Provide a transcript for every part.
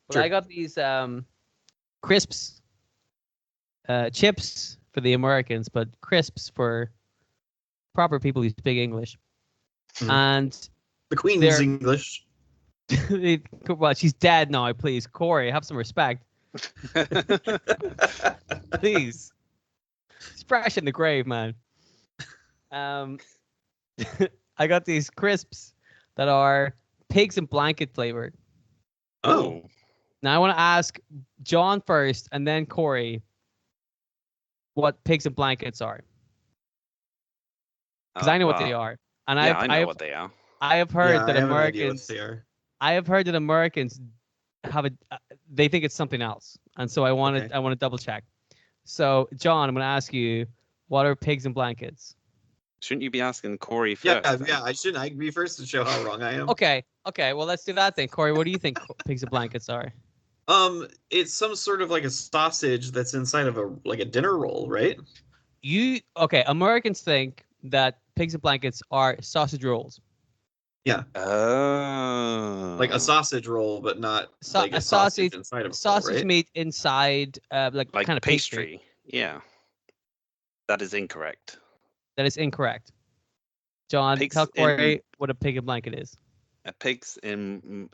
But Sure. I got these crisps, chips for the Americans, but crisps for proper people who speak English. Mhm. And The Queen's they're English. well, she's dead now. Please, Corey, have some respect. Please, she's fresh in the grave, man. I got these crisps that are pigs and blanket flavored. Oh, Now I want to ask John first, and then Corey, what pigs and blankets are, because I know what they Well, are, and yeah, I know what they are. I have yeah, heard I that have an idea what Americans they are. I have heard that Americans have they think it's something else, and so I want Okay. to double check. So John, I'm going to ask you, what are pigs and blankets? Shouldn't you be asking Corey Yeah, first? then? yeah. I shouldn't. I can be first to show how wrong I am. Okay, well let's do that then. Corey, what do you think pigs and blankets are? It's some sort of like a sausage that's inside of a dinner roll, right? Americans think that pigs and blankets are sausage rolls. Yeah, Oh. like a sausage roll, but not like A a sausage inside of a roll, sausage right? meat inside like kind of pastry. Yeah. That is incorrect. That is incorrect. John, tell Pigs Corey what a pig and blanket is. pigs in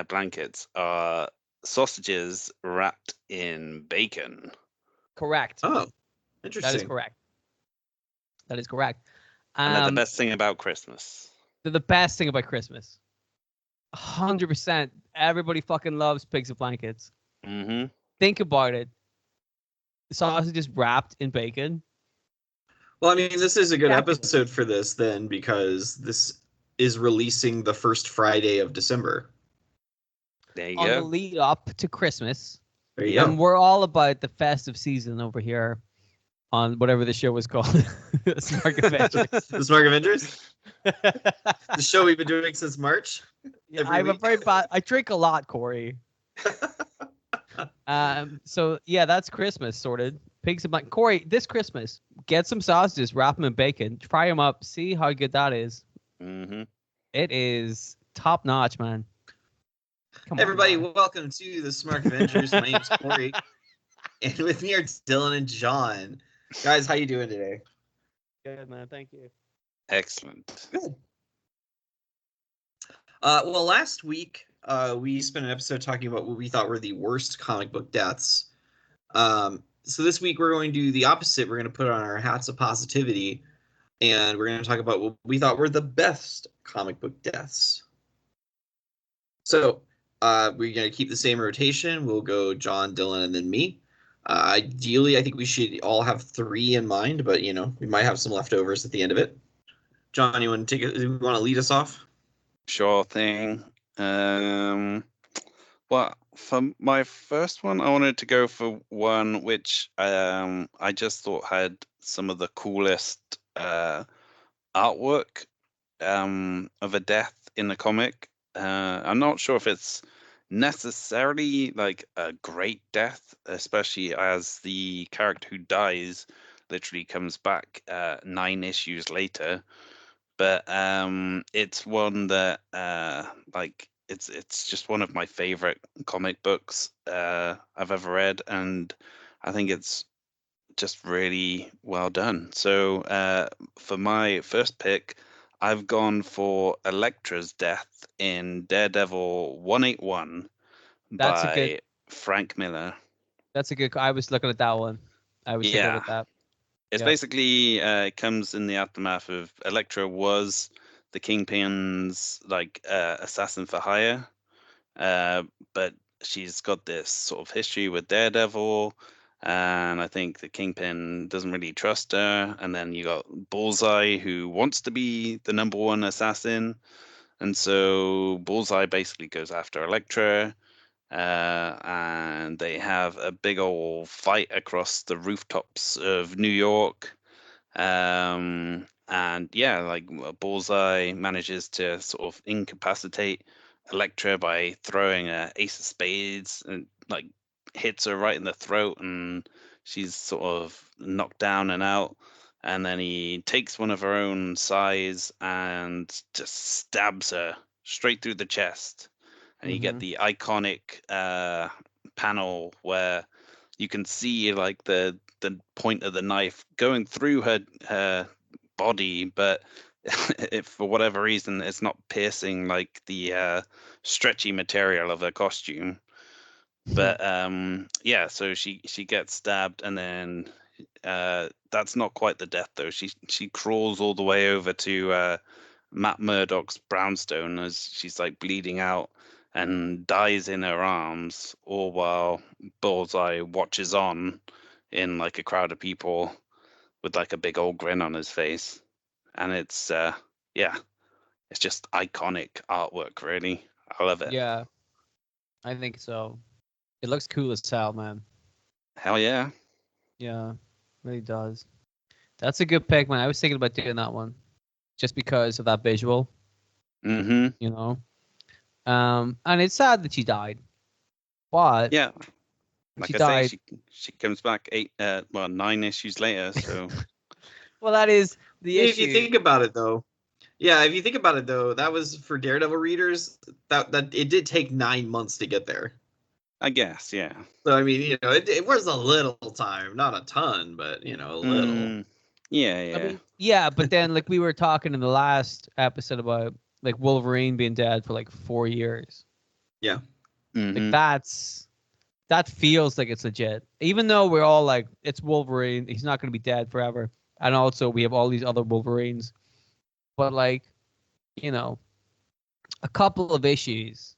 blankets are sausages wrapped in bacon. Correct. Oh, That is interesting. correct. That is correct. And they're the best thing about Christmas. They're the best thing about Christmas. 100%. Everybody fucking loves pigs and blankets. Mm-hmm. Think about it. Sausages wrapped in bacon. Well, I mean, this is a good Fabulous. episode for this then, because this is releasing the first Friday of December. There you On the go. lead up to Christmas. There you And go. we're all about the festive season over here on whatever the show was called. Smark Avengers. The Smark Avengers, the show we've been doing since March. Yeah, every I'm a week. very bad. I drink a lot, Corey. So yeah, that's Christmas sorted. Pigs and blankets. Corey, this Christmas, get some sausages, wrap them in bacon, fry them up, see how good that is. Mm-hmm. It is top notch, man. Come on, Everybody, man. welcome to the Smark Avengers. My name's Corey, and with me are Dylan and John. Guys, how you doing today? Good, man. Thank you. Excellent. Good. Well, last week we spent an episode talking about what we thought were the worst comic book deaths. So this week we're going to do the opposite. We're going to put on our hats of positivity, and we're going to talk about what we thought were the best comic book deaths. So we're going to keep the same rotation. We'll go John, Dylan, and then me. Ideally, I think we should all have 3 in mind, but we might have some leftovers at the end of it. John, you want to you want to lead us off? Sure thing. Well, for my first one, I wanted to go for one which I just thought had some of the coolest artwork of a death in the comic. I'm not sure if it's necessarily like a great death, especially as the character who dies literally comes back 9 issues later. But it's one that like it's just one of my favorite comic books I've ever read, and I think it's just really well done. So for my first pick, I've gone for Elektra's death in Daredevil 181 That's a good. by Frank Miller. That's a good. I was looking at that one. I was thinking Yeah. about that. It's Yeah. basically it comes in the aftermath of Elektra was the Kingpin's like assassin for hire, but she's got this sort of history with Daredevil, and I think the Kingpin doesn't really trust her. And then you got Bullseye, who wants to be the #1 assassin, and so Bullseye basically goes after Elektra. And they have a big old fight across the rooftops of New York. And yeah, like Bullseye manages to sort of incapacitate Elektra by throwing a ace of spades and like hits her right in the throat, and she's sort of knocked down and out. And then he takes one of her own size and just stabs her straight through the chest. and you get the iconic panel where you can see like the point of the knife going through her body, but if for whatever reason it's not piercing like the stretchy material of her costume. But yeah, so she gets stabbed, and then that's not quite the death though. She crawls all the way over to Matt Murdock's brownstone as she's like bleeding out, and dies in her arms, all while Bullseye watches on in like a crowd of people with like a big old grin on his face. And it's yeah, it's just iconic artwork, really. I love it. Yeah, I think so. It looks cool as hell, man. Hell yeah. Yeah, really does. That's a good pick, man. I was thinking about doing that one just because of that visual, Mm-hmm. you know. And it's sad that she died, but Yeah. Like she I died. say, she comes back 9 issues later, so Well, that is the If issue. you think about it, though, that was for Daredevil readers. That it did take 9 months to get there. I guess, yeah. So I mean, it was a little time, not a ton, but a little. Yeah. I mean, yeah, but then like we were talking in the last episode about like Wolverine being dead for like 4 years. Yeah. Mhm. Like that feels like it's legit. Even though we're all like, it's Wolverine, he's not going to be dead forever. And also we have all these other Wolverines. But like, a couple of issues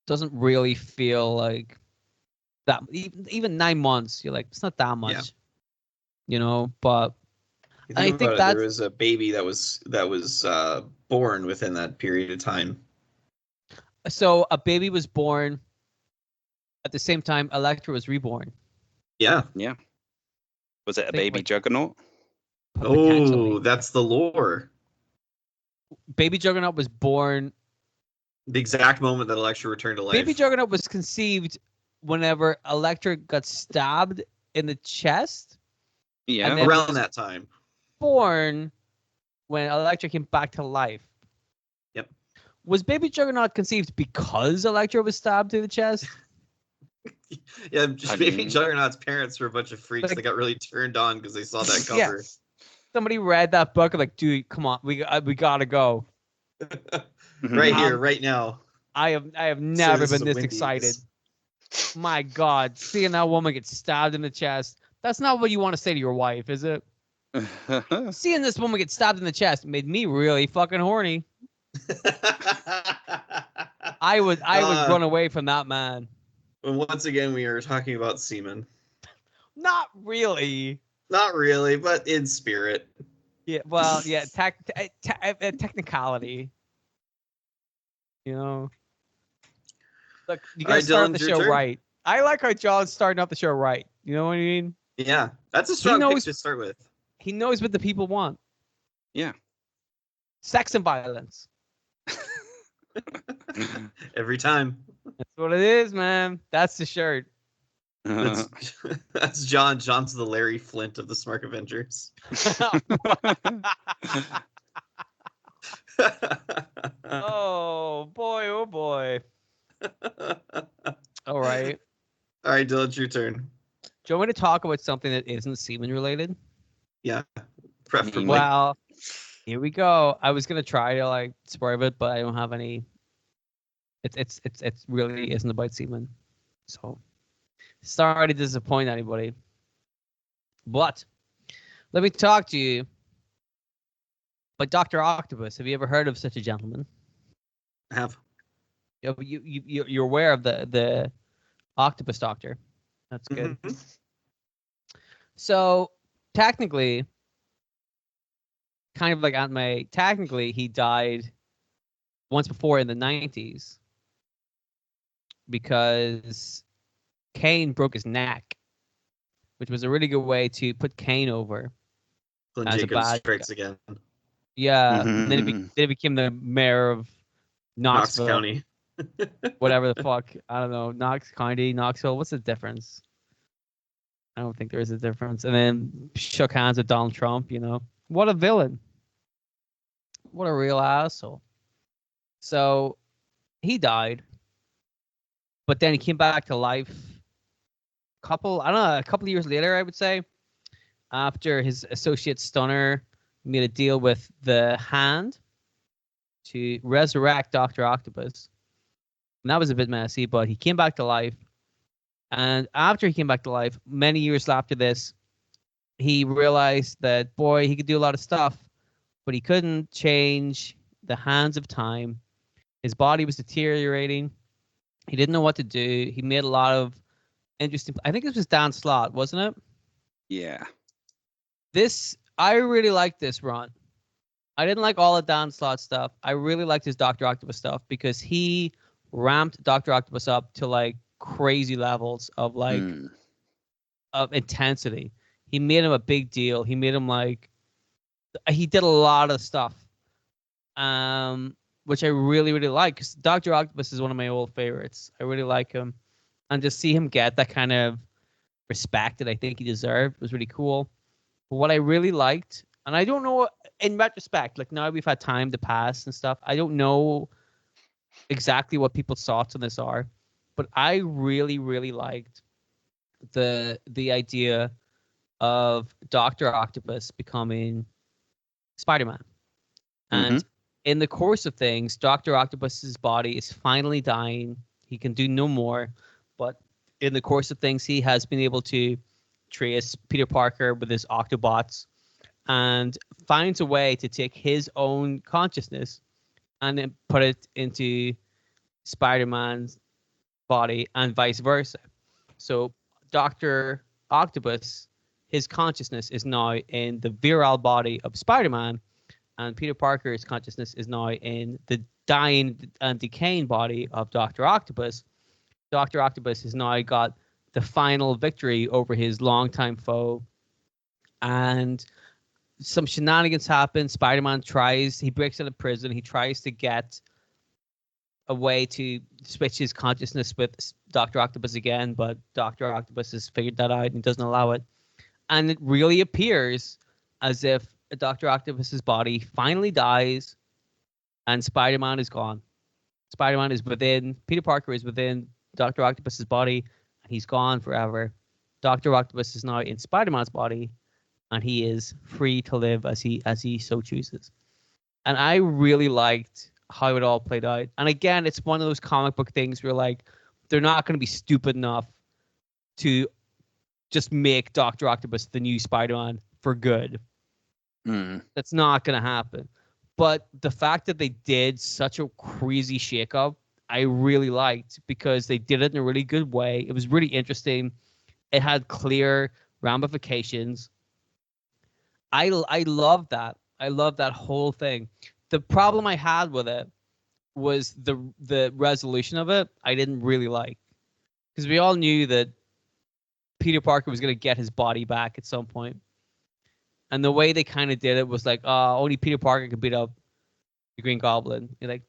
doesn't really feel like that. Even 9 months, you're like, it's not that much. Yeah. But You I think about it, there was a baby that was born within that period of time. so a baby was born at the same time Elektra was reborn. Yeah. Yeah. Was it a Think baby like- Juggernaut? Potentially. Oh, that's the lore. Baby Juggernaut was born. The exact moment that Elektra returned to life. Baby Juggernaut was conceived whenever Elektra got stabbed in the chest. Yeah. And then around that time. Born when Elektra came back to life. Yep. Was Baby Juggernaut conceived because Elektra was stabbed through the chest? Yeah, Baby Juggernaut's parents were a bunch of freaks Like- that got really turned on because they saw that cover. Somebody read that book and like, dude, come on, we gotta go. Right here, right now. I have never this is been a this Wendy's. excited. My God, seeing that woman get stabbed in the chest. That's not what you want to say to your wife, is it? Seeing this woman get stabbed in the chest made me really fucking horny. I would run away from that man. Once again, we are talking about semen. Not really. Not really, but in spirit. Yeah, well, yeah, technicality. Look, you gotta Alright, start Dylan, the your show turn. right. I like how John's starting off the show right. You know what I mean? Yeah, that's a strong knows- pick to start with. He knows what the people want. Yeah. Sex and violence. Every time. That's what it is, man. That's the shirt. That's John. John's the Larry Flint of the Smark Avengers. Oh boy, oh boy. All right. All right, Dylan, it's your turn. Do you want me to talk about something that isn't semen related? Yeah, preferably. Well, here we go. I was gonna try to like swerve it, but I don't have any. It's really isn't about semen, so sorry to disappoint anybody. But let me talk to you about Dr. Octopus. Have you ever heard of such a gentleman? I have. You're aware of the Octopus Doctor. That's good. Mhm. So technically, kind of like Aunt May, technically he died once before in the 90s because Kane broke his neck, which was a really good way to put Kane over. Clint As a Jacobs bad strikes again. Yeah, and then he became the mayor of Knox Knoxville, County. whatever the fuck. I don't know. Knox County, Knoxville. What's the difference? I don't think there is a difference. And then shook hands with Donald Trump. What a villain. What a real asshole. So he died, but then he came back to life. A couple of years later, I would say, after his associate Stunner made a deal with the Hand to resurrect Doctor Octopus. And that was a bit messy, but he came back to life. And after he came back to life, many years after this, he realized that, boy, he could do a lot of stuff, but he couldn't change the hands of time. His body was deteriorating. He didn't know what to do. He made a lot of interesting. I think this was Dan Slott, wasn't it? Yeah. I really liked this run. I didn't like all the Dan Slott stuff. I really liked his Doctor Octopus stuff because he ramped Doctor Octopus up to like crazy levels of like of intensity. He made him a big deal. He made him like he did a lot of stuff, which I really really like. Because Doctor Octopus is one of my old favorites. I really like him, and to see him get that kind of respect that I think he deserved was really cool. But what I really liked, and I don't know in retrospect, like now we've had time to pass and stuff, I don't know exactly what people's thoughts on this are, but I really really liked the idea of Doctor Octopus becoming Spider-Man. And in the course of things, Doctor Octopus's body is finally dying. He can do no more, but in the course of things, he has been able to trace Peter Parker with his Octobots and finds a way to take his own consciousness and then put it into Spider-Man's body and vice versa. So Dr. Octopus, his consciousness is now in the virile body of Spider-Man, and Peter Parker's consciousness is now in the dying and decaying body of Dr. Octopus. Dr. Octopus has now got the final victory over his longtime foe, and some shenanigans happen. Spider-Man he breaks out of prison. He tries to get a way to switch his consciousness with Dr. Octopus again, but Dr. Octopus has figured that out and doesn't allow it. And it really appears as if Dr. Octopus's body finally dies and Spider-Man is gone. Spider-Man is within, Peter Parker is within Dr. Octopus's body, and he's gone forever. Dr. Octopus is now in Spider-Man's body, and he is free to live as he so chooses. And I really liked how it all played out. And again, it's one of those comic book things where like they're not going to be stupid enough to just make Dr. Octopus the new Spider-Man for good. That's not going to happen. But the fact that they did such a crazy shakeup, I really liked because they did it in a really good way. It was really interesting. It had clear ramifications. I love that. I love that whole thing. The problem I had with it was the resolution of it. I didn't really like because we all knew that Peter Parker was going to get his body back at some point. And the way they kind of did it was like, only Peter Parker could beat up the Green Goblin. You're like,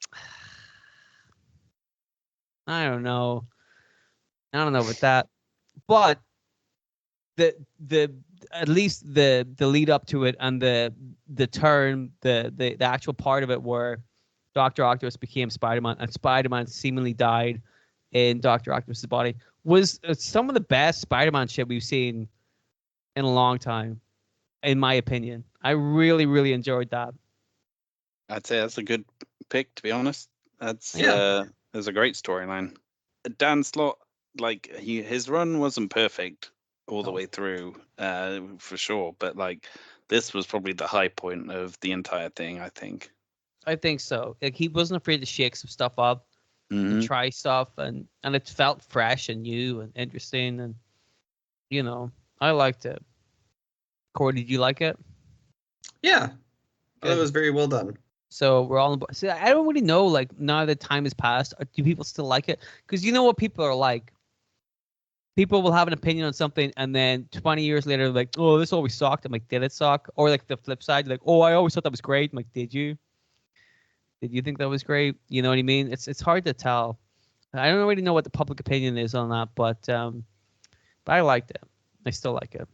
I don't know about that. But the at least the lead up to it and the turn, the actual part of it where Dr. Octopus became Spider-Man and Spider-Man seemingly died in Dr. Octopus's body was some of the best Spider-Man shit we've seen in a long time, in my opinion. I really, really enjoyed that. I'd say that's a good pick, to be honest. That's Yeah. there's a great storyline. Dan Slott, like his run wasn't perfect all the way through, for sure. But like this was probably the high point of the entire thing, I think. I think so. Like he wasn't afraid to shake some stuff up and try stuff, and it felt fresh and new and interesting, and you know, I liked it. Corey, did you like it? Yeah. It was very well done. So we're all on board. See, I don't really know, like, now that time has passed, do people still like it? Because you know what people are like. People will have an opinion on something, and then 20 years later, like, oh, this always sucked. I'm like, did it suck? Or like the flip side, like, oh, I always thought that was great. I'm like, did you? Did you think that was great? You know what I mean? It's hard to tell. I don't really know what the public opinion is on that, but I liked it. I still like it.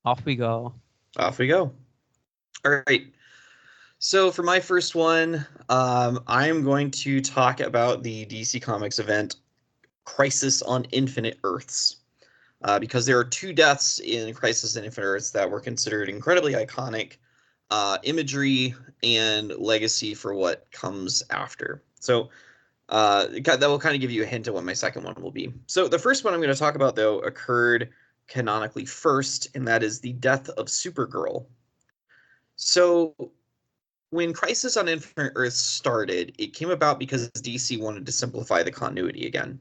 Off we go. Off we go. All right. So for my first one, I'm going to talk about the DC Comics event Crisis on Infinite Earths. Because there are two deaths in Crisis on Infinite Earths that were considered incredibly iconic imagery and legacy for what comes after. So that will kind of give you a hint of what my second one will be. So the first one I'm going to talk about, though, occurred canonically first, and that is the death of Supergirl. So when Crisis on Infinite Earths started, it came about because DC wanted to simplify the continuity again.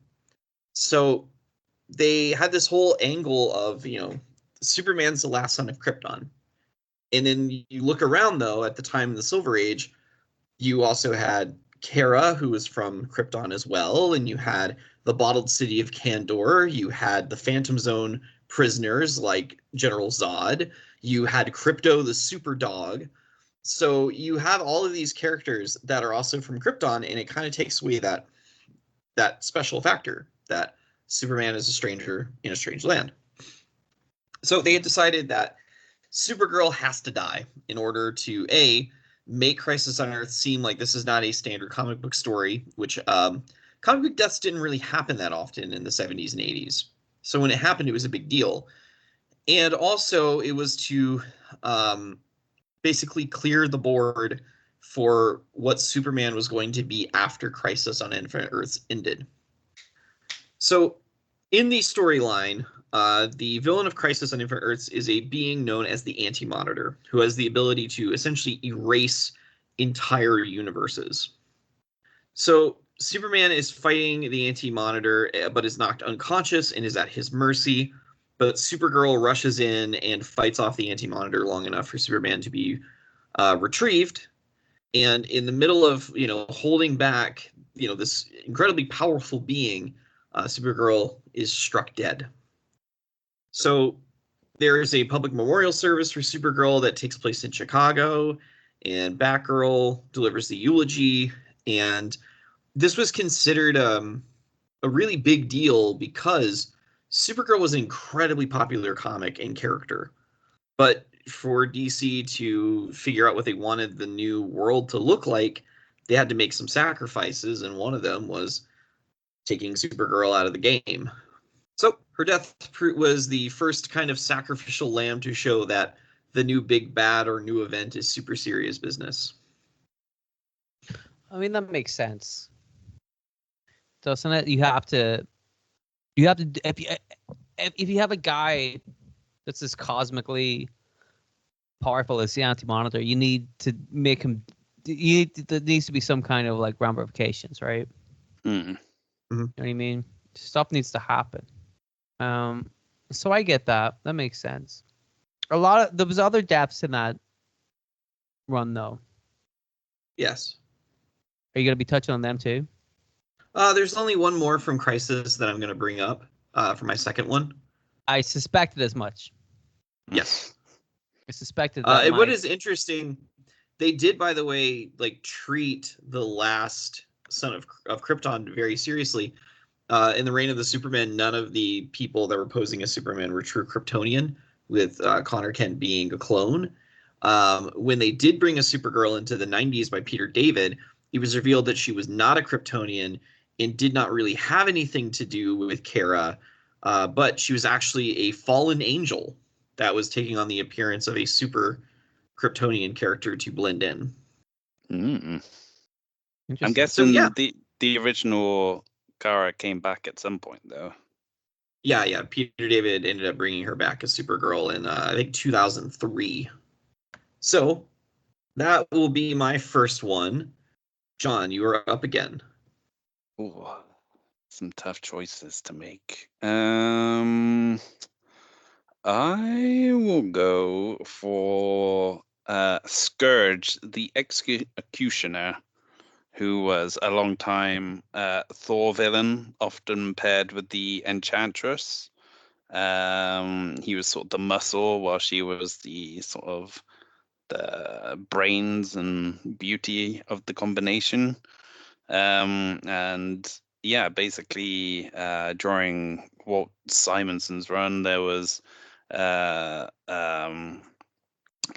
So they had this whole angle of, Superman's the last son of Krypton. And then you look around, though, at the time in the Silver Age, you also had Kara, who was from Krypton as well, and you had the bottled city of Kandor. You had the Phantom Zone prisoners like General Zod. You had Krypto the super dog. So you have all of these characters that are also from Krypton, and it kind of takes away that special factor that Superman is a stranger in a strange land. So they had decided that Supergirl has to die in order to make Crisis on Earth seem like this is not a standard comic book story, which comic book deaths didn't really happen that often in the 70s and 80s. So when it happened, it was a big deal. And also, it was to basically clear the board for what Superman was going to be after Crisis on Infinite Earths ended. So in the storyline, the villain of Crisis on Infinite Earths is a being known as the Anti-Monitor, who has the ability to essentially erase entire universes. So Superman is fighting the Anti-Monitor, but is knocked unconscious and is at his mercy. But Supergirl rushes in and fights off the Anti-Monitor long enough for Superman to be retrieved. And in the middle of, holding back, this incredibly powerful being, Supergirl is struck dead. So there is a public memorial service for Supergirl that takes place in Chicago, and Batgirl delivers the eulogy. And this was considered a really big deal because Supergirl was an incredibly popular comic and character. But for DC to figure out what they wanted the new world to look like, they had to make some sacrifices, and one of them was taking Supergirl out of the game. So her death was the first kind of sacrificial lamb to show that the new big bad or new event is super serious business. I mean, that makes sense, doesn't it? You have to if you have a guy that's as cosmically powerful as the Anti-Monitor, you need to make him. There needs to be some kind of like ramifications, right? Mm. You know what I mean? Stuff needs to happen. So I get that. That makes sense. There was other deaths in that run, though. Yes. Are you gonna be touching on them too? There's only one more from Crisis that I'm going to bring up for my second one. I suspected as much. Yes. I suspected that. What is interesting, they did, by the way, treat the last son of Krypton very seriously. In the reign of the Superman, none of the people that were posing as Superman were true Kryptonian, with Connor Kent being a clone. When they did bring a Supergirl into the 90s by Peter David, it was revealed that she was not a Kryptonian and did not really have anything to do with Kara, but she was actually a fallen angel that was taking on the appearance of a super Kryptonian character to blend in. Mm. I'm Interesting. guessing So, yeah. the original Kara came back at some point, though. Yeah. Peter David ended up bringing her back as Supergirl in, I think, 2003. So that will be my first one. John, you are up again. Ooh, some tough choices to make. I will go for Scourge, the Executioner, who was a long time Thor villain, often paired with the Enchantress. He was sort of the muscle, while she was the sort of the brains and beauty of the combination. And yeah, basically during Walt Simonson's run, there was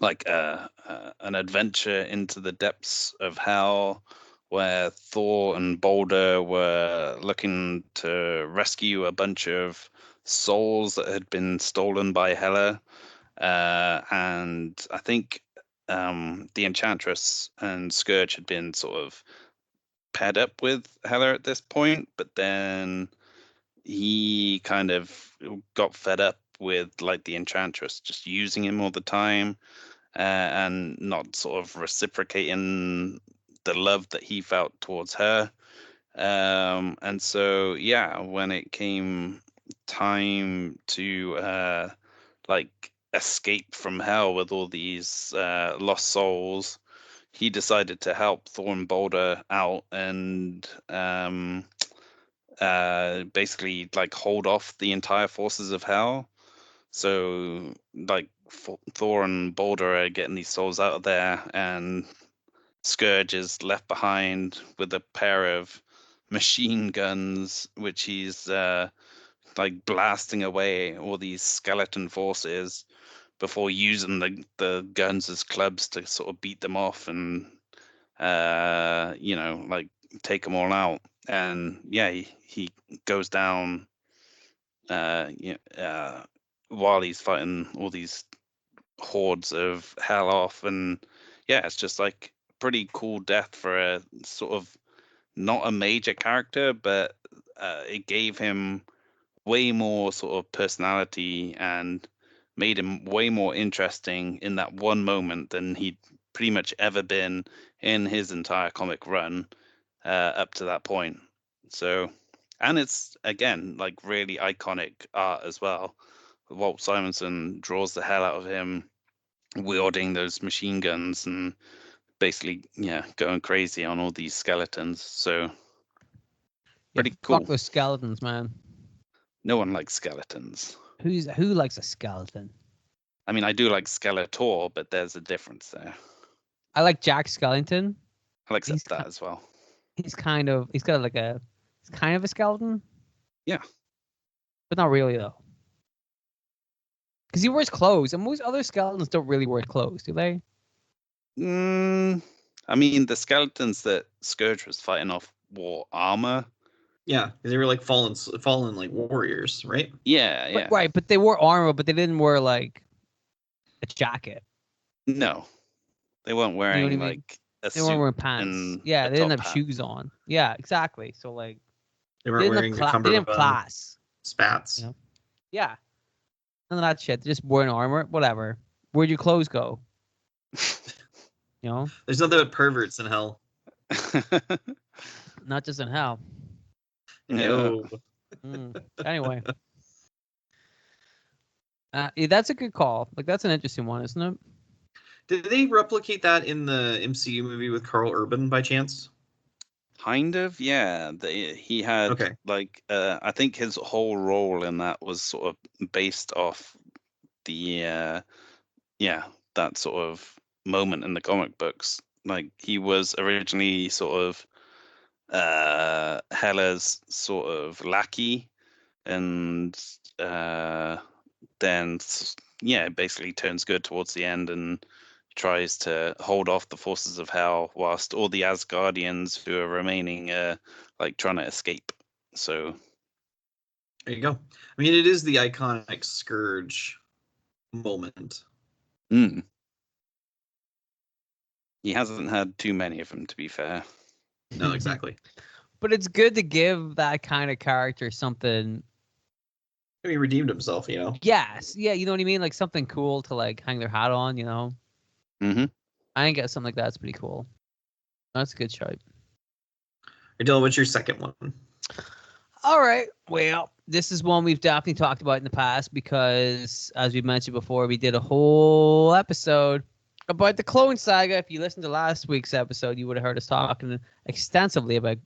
like an adventure into the depths of hell, where Thor and Balder were looking to rescue a bunch of souls that had been stolen by Hela. And I think the Enchantress and Scourge had been sort of paired up with Hela at this point, but then he kind of got fed up with like the Enchantress just using him all the time, and not sort of reciprocating the love that he felt towards her. And so, yeah, when it came time to like escape from hell with all these lost souls, he decided to help Thor and Boulder out and basically like hold off the entire forces of hell. So like Thor and Boulder are getting these souls out of there, and Scourge is left behind with a pair of machine guns, which he's like blasting away all these skeleton forces before using the guns as clubs to sort of beat them off and like take them all out. And yeah, he goes down while he's fighting all these hordes of hell off. And yeah, it's just like pretty cool death for a sort of not a major character, but it gave him way more sort of personality and made him way more interesting in that one moment than he'd pretty much ever been in his entire comic run up to that point. So, and it's again like really iconic art as well. Walt Simonson draws the hell out of him wielding those machine guns and basically, yeah, going crazy on all these skeletons. So pretty cool. Fuck those skeletons, man. No one likes skeletons. Who likes a skeleton? I mean, I do like Skeletor, but there's a difference there. I like Jack Skellington. I'll accept that as well. He's kind of he's kind of a skeleton. Yeah. But not really though. Because he wears clothes, and most other skeletons don't really wear clothes, do they? I mean, the skeletons that Scourge was fighting off wore armor. Yeah, they were like fallen like warriors, right? Yeah. Right, but they wore armor, but they didn't wear like a jacket. No, they weren't wearing You know what I mean? like a They suit. weren't wearing pants. Yeah, they didn't have shoes on. Yeah, exactly. So like they weren't wearing they didn't have class. Spats. You know? Yeah. None of that shit. They're just wearing armor. Whatever. Where'd your clothes go? You know? There's nothing but perverts in hell. Not just in hell. No. Anyway. Yeah, that's a good call. Like that's an interesting one, isn't it? Did they replicate that in the MCU movie with Carl Urban by chance? Kind of, yeah. He had like I think his whole role in that was sort of based off the that sort of moment in the comic books. Like he was originally sort of Hela's sort of lackey, and then basically turns good towards the end and tries to hold off the forces of hell whilst all the Asgardians who are remaining like trying to escape. So there you go. I mean, it is the iconic Scourge moment. He hasn't had too many of them, to be fair. No, exactly. But it's good to give that kind of character something. He redeemed himself, you know. Yes, yeah, you know what I mean, like something cool to like hang their hat on, you know. I think something like that's pretty cool. That's a good shout. Dylan, what's your second one? All right. Well, this is one we've definitely talked about in the past because, as we mentioned before, we did a whole episode about the Clone Saga. If you listened to last week's episode, you would have heard us talking extensively about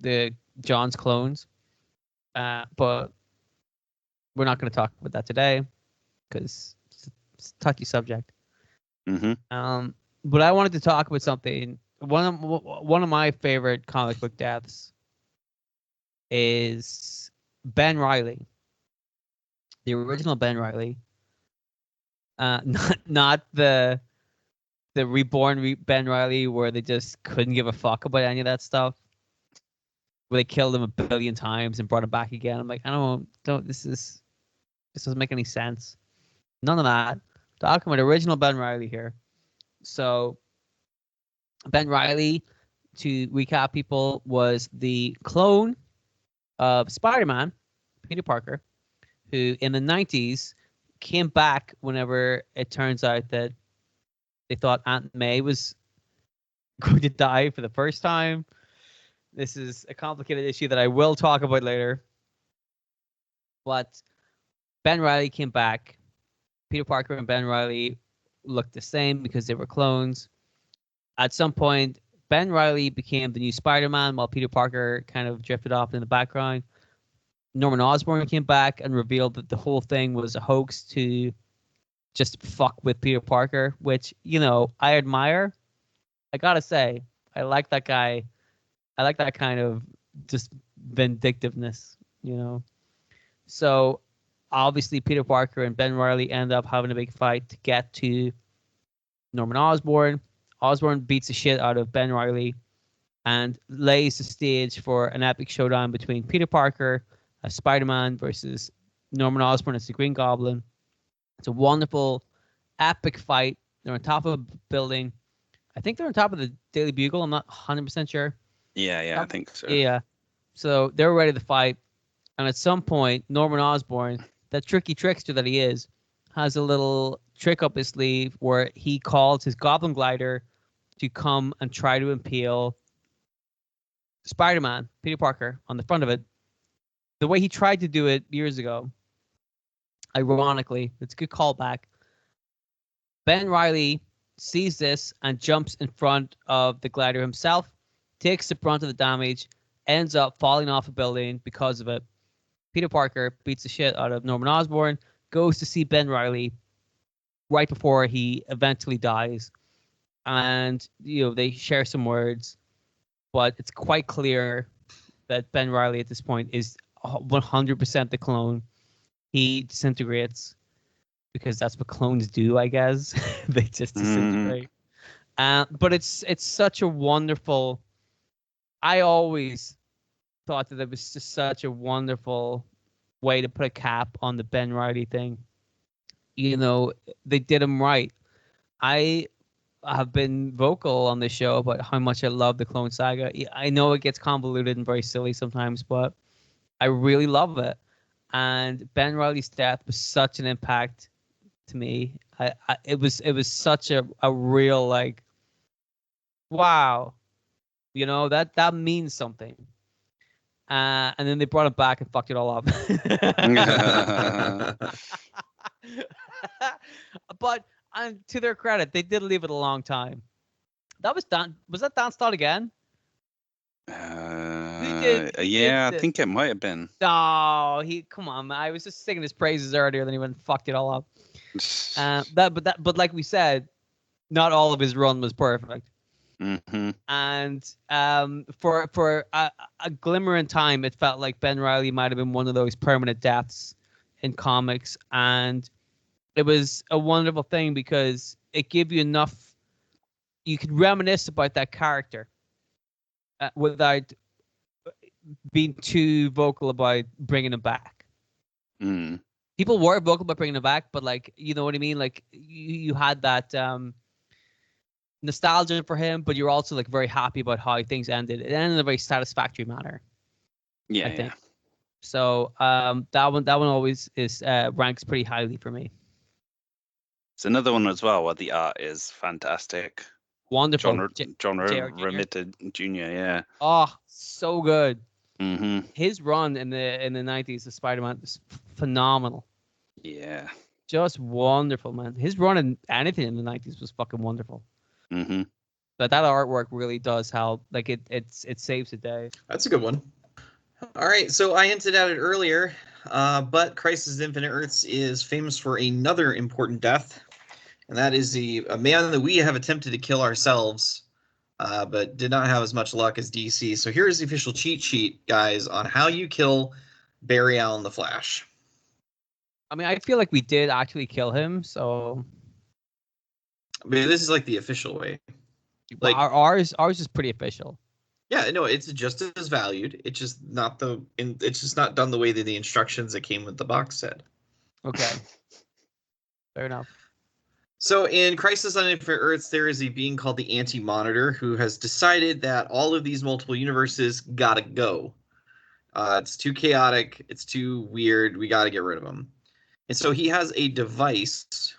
the John's clones. But we're not going to talk about that today because it's a touchy subject. But I wanted to talk about something. One of my favorite comic book deaths is Ben Reilly, the original Ben Reilly. Not the the reborn Ben Riley, where they just couldn't give a fuck about any of that stuff, where they killed him a billion times and brought him back again. I'm like, I don't. This doesn't make any sense. None of that. Talking about original Ben Riley here. So Ben Riley, to recap people, was the clone of Spider-Man, Peter Parker, who in the 90s came back whenever it turns out that they thought Aunt May was going to die for the first time. This is a complicated issue that I will talk about later. But Ben Riley came back. Peter Parker and Ben Riley looked the same because they were clones. At some point, Ben Riley became the new Spider-Man while Peter Parker kind of drifted off in the background. Norman Osborn came back and revealed that the whole thing was a hoax to just fuck with Peter Parker, which, I admire. I gotta say, I like that guy. I like that kind of just vindictiveness, So obviously Peter Parker and Ben Riley end up having a big fight to get to Norman Osborn. Osborn beats the shit out of Ben Riley and lays the stage for an epic showdown between Peter Parker as Spider-Man versus Norman Osborn as the Green Goblin. It's a wonderful, epic fight. They're on top of a building. I think they're on top of the Daily Bugle. I'm not 100% sure. Yeah, I think so. Yeah. So they're ready to fight. And at some point, Norman Osborn, that tricky trickster that he is, has a little trick up his sleeve where he calls his Goblin Glider to come and try to impale Spider-Man, Peter Parker, on the front of it. The way he tried to do it years ago, ironically, it's a good callback. Ben Riley sees this and jumps in front of the glider himself, takes the brunt of the damage, ends up falling off a building because of it. Peter Parker beats the shit out of Norman Osborn, goes to see Ben Riley right before he eventually dies. And, they share some words, but it's quite clear that Ben Riley at this point is 100% the clone. He disintegrates because that's what clones do, I guess. They just disintegrate. But it's such a wonderful. I always thought that it was just such a wonderful way to put a cap on the Ben Riley thing. They did him right. I have been vocal on this show about how much I love the Clone Saga. I know it gets convoluted and very silly sometimes, but I really love it. And Ben Riley's death was such an impact to me. It was such a real, like, wow, that means something. And then they brought it back and fucked it all up. But to their credit, they did leave it a long time. That was Dan. Was that Dan Stott again? I think it might have been. No, come on, man. I was just singing his praises earlier, then he went and fucked it all up. But like we said, not all of his run was perfect. Mm-hmm. And for a glimmer in time, it felt like Ben Riley might have been one of those permanent deaths in comics, and it was a wonderful thing because it gave you enough. You could reminisce about that character without being too vocal about bringing him back. Mm. People were vocal about bringing him back, but, like, you know what I mean? Like, you had that nostalgia for him, but you're also, like, very happy about how things ended. It ended in a very satisfactory manner. Yeah, I think. So that one always is ranks pretty highly for me. It's another one as well where the art is fantastic. Wonderful. John Romita Jr. Yeah. Oh, so good. Mm-hmm. His run in the 90s of Spider-Man was phenomenal. Yeah. Just wonderful, man. His run in anything in the 90s was fucking wonderful. Mm-hmm. But that artwork really does help. Like, it saves the day. That's a good one. All right, so I hinted at it earlier, but Crisis Infinite Earths is famous for another important death, and that is a man that we have attempted to kill ourselves, but did not have as much luck as DC. So here's the official cheat sheet, guys, on how you kill Barry Allen the Flash. I mean, I feel like we did actually kill him, so... I mean, this is like the official way. Well, Like, ours is pretty official. yeah, no, it's just as valued. It's just not it's just not done the way that the instructions that came with the box said. Okay. Fair enough. So in Crisis on Infinite Earths, there is a being called the Anti-Monitor who has decided that all of these multiple universes gotta go. It's too chaotic. It's too weird. We gotta get rid of them. And so he has a device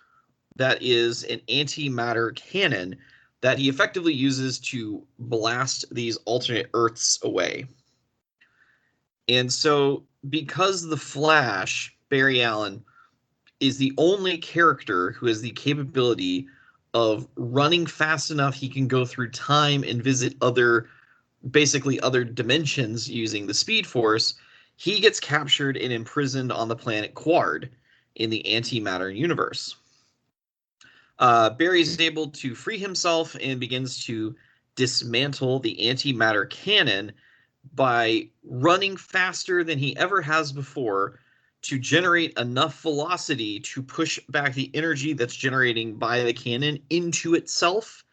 that is an antimatter cannon that he effectively uses to blast these alternate Earths away. And so, because the Flash, Barry Allen, is the only character who has the capability of running fast enough he can go through time and visit basically other dimensions using the Speed Force, he gets captured and imprisoned on the planet Quard in the antimatter universe. Barry is able to free himself and begins to dismantle the antimatter cannon by running faster than he ever has before to generate enough velocity to push back the energy that's generating by the cannon into itself,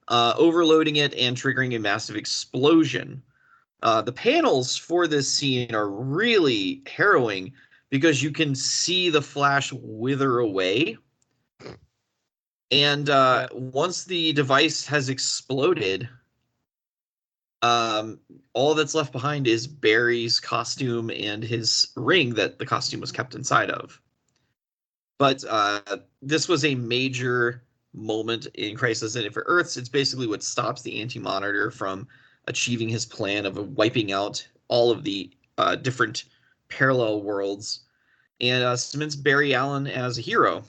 overloading it and triggering a massive explosion. The panels for this scene are really harrowing because you can see the Flash wither away. And once the device has exploded, all that's left behind is Barry's costume and his ring that the costume was kept inside of. But this was a major moment in Crisis on Infinite Earths. It's basically what stops the Anti-Monitor from achieving his plan of wiping out all of the different parallel worlds and cements Barry Allen as a hero.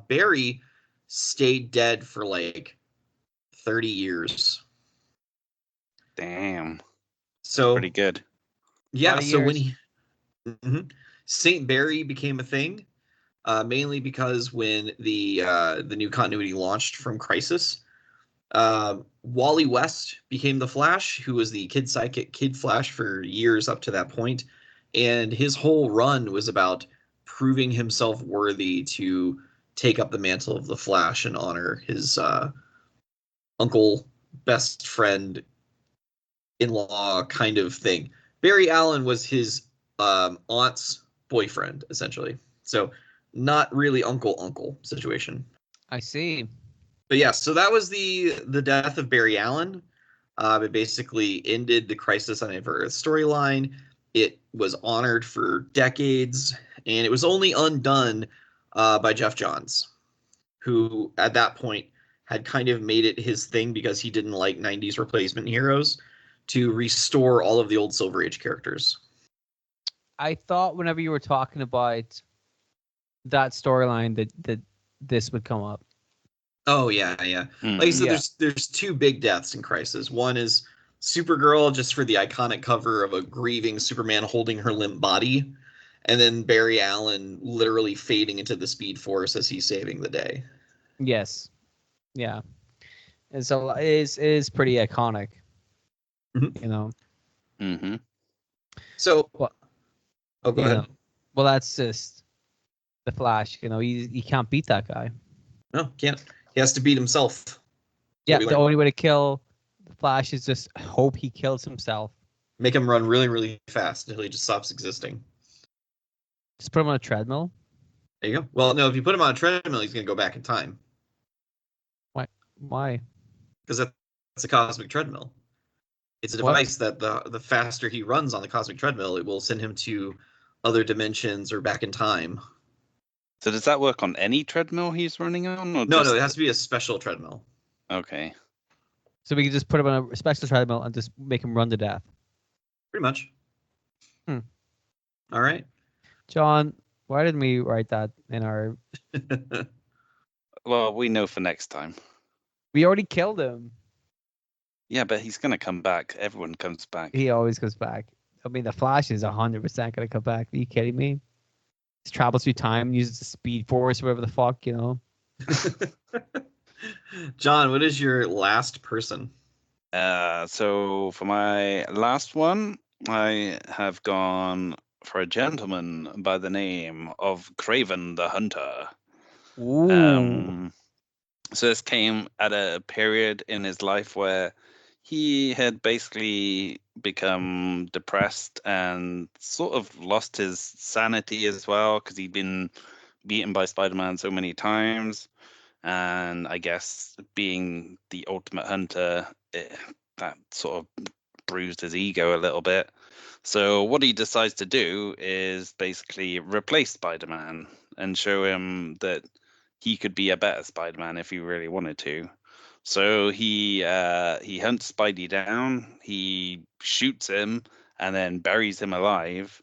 Barry stayed dead for like 30 years. Damn. So Pretty good. yeah, so when years. he Saint Barry became a thing, mainly because when the new continuity launched from Crisis, Wally West became the Flash, who was the kid sidekick Kid Flash for years up to that point, and his whole run was about proving himself worthy to take up the mantle of the Flash and honor his uncle, best friend, in-law kind of thing. Barry Allen was his aunt's boyfriend, essentially. So not really uncle situation. I see. But yeah, so that was the death of Barry Allen. It basically ended the Crisis on Infinite Earth storyline. It was honored for decades, and it was only undone by Jeff Johns, who at that point had kind of made it his thing because he didn't like 90s replacement heroes to restore all of the old Silver Age characters. I thought whenever you were talking about that storyline that this would come up. Oh yeah. Like I said, Yeah. there's two big deaths in Crisis. One is Supergirl, just for the iconic cover of a grieving Superman holding her limp body, and then Barry Allen literally fading into the Speed Force as he's saving the day. Yes. Yeah. And so it is pretty iconic. Mhm. You know. Mm-hmm. So, Well, oh, go you ahead. know, well, that's just the Flash. You know, you can't beat that guy. No, can't. He has to beat himself. That's Yeah, what we the learned. only way to kill the Flash is just hope he kills himself. Make him run really, really fast until he just stops existing. Just put him on a treadmill. There you go. Well, no, if you put him on a treadmill, he's going to go back in time Why? because that's a cosmic treadmill. It's a What? device that the faster he runs on the cosmic treadmill, it will send him to other dimensions or back in time. So does that work on any treadmill he's running on, or No, just... it has to be a special treadmill. Okay. So we can just put him on a special treadmill and just make him run to death. Pretty much. Hmm. All right. John, why didn't we write that in our? Well, we know for next time. We already killed him. Yeah, but he's gonna come back. Everyone comes back. He always goes back. I mean, the Flash is 100% gonna come back. Are you kidding me? He travels through time, uses the Speed Force, whatever the fuck, you know. John, what is your last person? So for my last one, I have gone for a gentleman by the name of Craven the Hunter. Ooh. So this came at a period in his life where he had basically become depressed and sort of lost his sanity as well, because he'd been beaten by Spider-Man so many times. And I guess being the ultimate hunter, that sort of bruised his ego a little bit. So what he decides to do is basically replace Spider-Man and show him that he could be a better Spider-Man if he really wanted to. So he hunts Spidey down, he shoots him, and then buries him alive,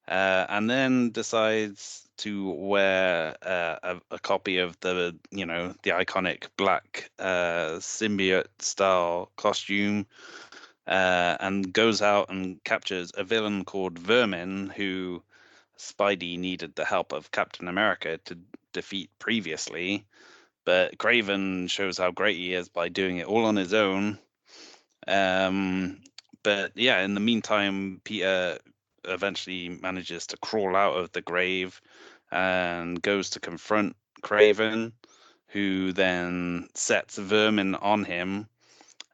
and then decides to wear a copy of the iconic black symbiote style costume, and goes out and captures a villain called Vermin, who Spidey needed the help of Captain America to defeat previously. But Craven shows how great he is by doing it all on his own. Um, but yeah, in the meantime, Peter eventually manages to crawl out of the grave and goes to confront Craven, who then sets Vermin on him,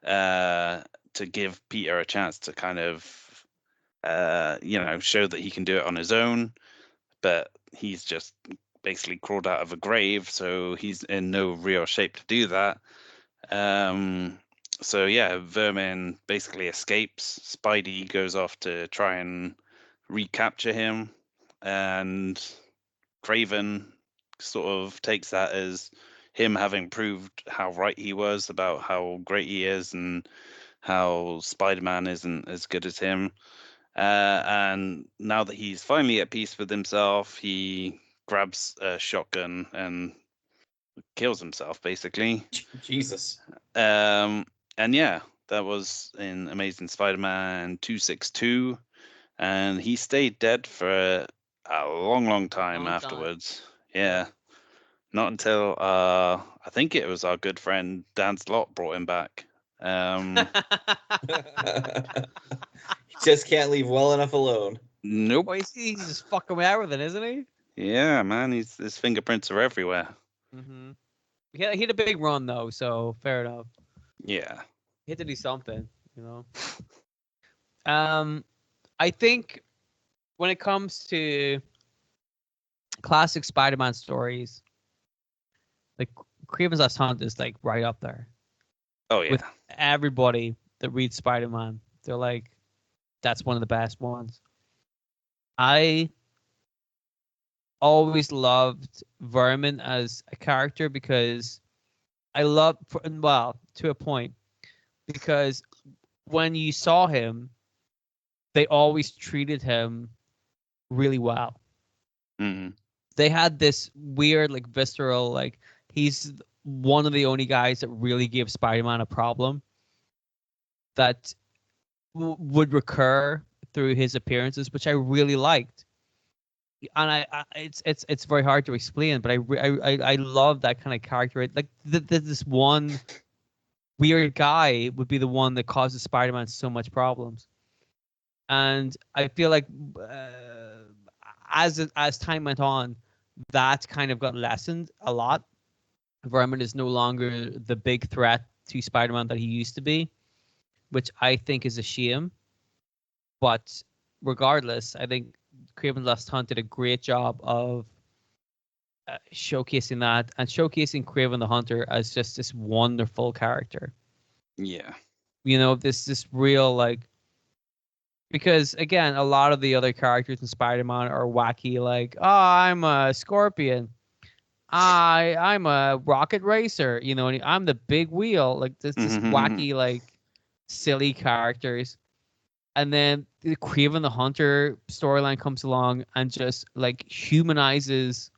to give Peter a chance to kind of, show that he can do it on his own. But he's just basically crawled out of a grave, so he's in no real shape to do that. So yeah, Vermin basically escapes. Spidey goes off to try and recapture him, and Craven sort of takes that as him having proved how right he was about how great he is and how Spider-Man isn't as good as him. And now that he's finally at peace with himself, he grabs a shotgun and kills himself, basically. Jesus. And yeah, that was in Amazing Spider-Man 262, and he stayed dead for a long, long time Long time. afterwards. Yeah, not until I think it was our good friend Dan Slott brought him back. Just can't leave well enough alone. Nope. Well, he's just fucking with everything, isn't he? Yeah, man, his fingerprints are everywhere. Mm-hmm. He had a big run though, so fair enough. Yeah. He had to do something, you know. I think when it comes to classic Spider-Man stories, like Craven's Last Hunt is like right up there Oh yeah. with everybody that reads Spider-Man. They're like, that's one of the best ones. I always loved Vermin as a character because to a point, because when you saw him, they always treated him really well. Mm-hmm. They had this weird, like, visceral, like, he's one of the only guys that really gave Spider-Man a problem that would recur through his appearances, which I really liked. And it's very hard to explain, but I love that kind of character. Like this one weird guy would be the one that causes Spider-Man so much problems, and I feel like as time went on, that kind of got lessened a lot. Vermin is no longer the big threat to Spider-Man that he used to be, which I think is a shame. But regardless, I think Craven Last Hunt did a great job of showcasing that and showcasing Craven the Hunter as just this wonderful character. Yeah. You know, this real, like, because again, a lot of the other characters in Spider-Man are wacky, like, oh, I'm a Scorpion. I'm a rocket racer, you know, and I'm the big wheel. Like this wacky, like, silly characters. And then the Craven the Hunter storyline comes along and just like humanizes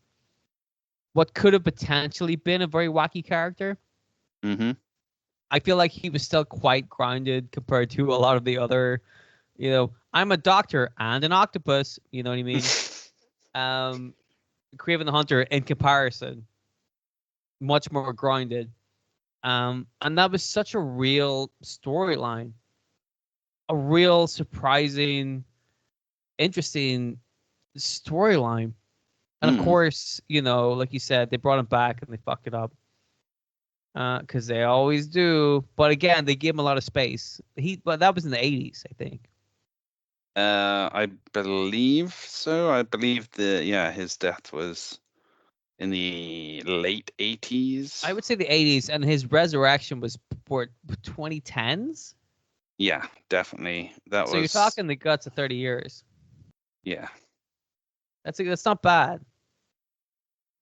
what could have potentially been a very wacky character. Mm-hmm. I feel like he was still quite grounded compared to a lot of the other, you know, I'm a doctor and an octopus, you know what I mean? Craven the Hunter in comparison, much more grounded. And that was such a real storyline, a real surprising, interesting storyline. And of course, you know, like you said, they brought him back and they fucked it up. because they always do. But again, they give him a lot of space. But that was in the 80s, I think. I believe so. I believe his death was in the late 80s. I would say the 80s, and his resurrection was for 2010s. Yeah, definitely. So you're talking the guts of 30 years. Yeah. That's not bad.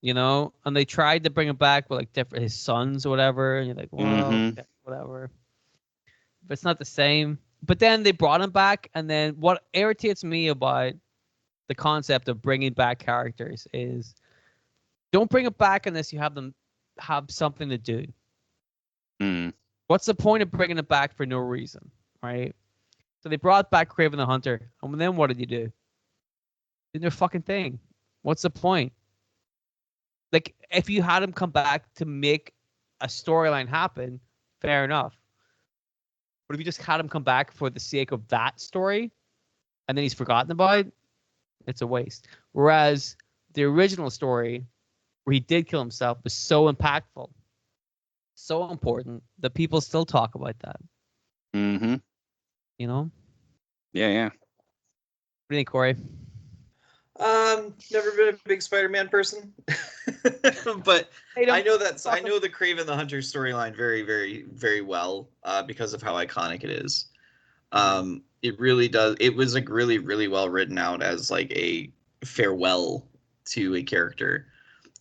You know, and they tried to bring him back with like different his sons or whatever, and you're like, well, okay, whatever. But it's not the same. But then they brought him back, and then what irritates me about the concept of bringing back characters is don't bring it back unless you have them have something to do. What's the point of bringing it back for no reason, right? So they brought back Kraven the Hunter, and then what did you do? Did their fucking thing. What's the point? Like, if you had him come back to make a storyline happen, fair enough. But if you just had him come back for the sake of that story, and then he's forgotten about it, it's a waste. Whereas the original story, where he did kill himself, was so impactful, so important that people still talk about that. Mm-hmm. You know? Yeah. What do you think, Corey? Never been a big Spider-Man person, but I know the Kraven the Hunter storyline very, very, very well because of how iconic it is. It really does. It was like really, really well written out as like a farewell to a character,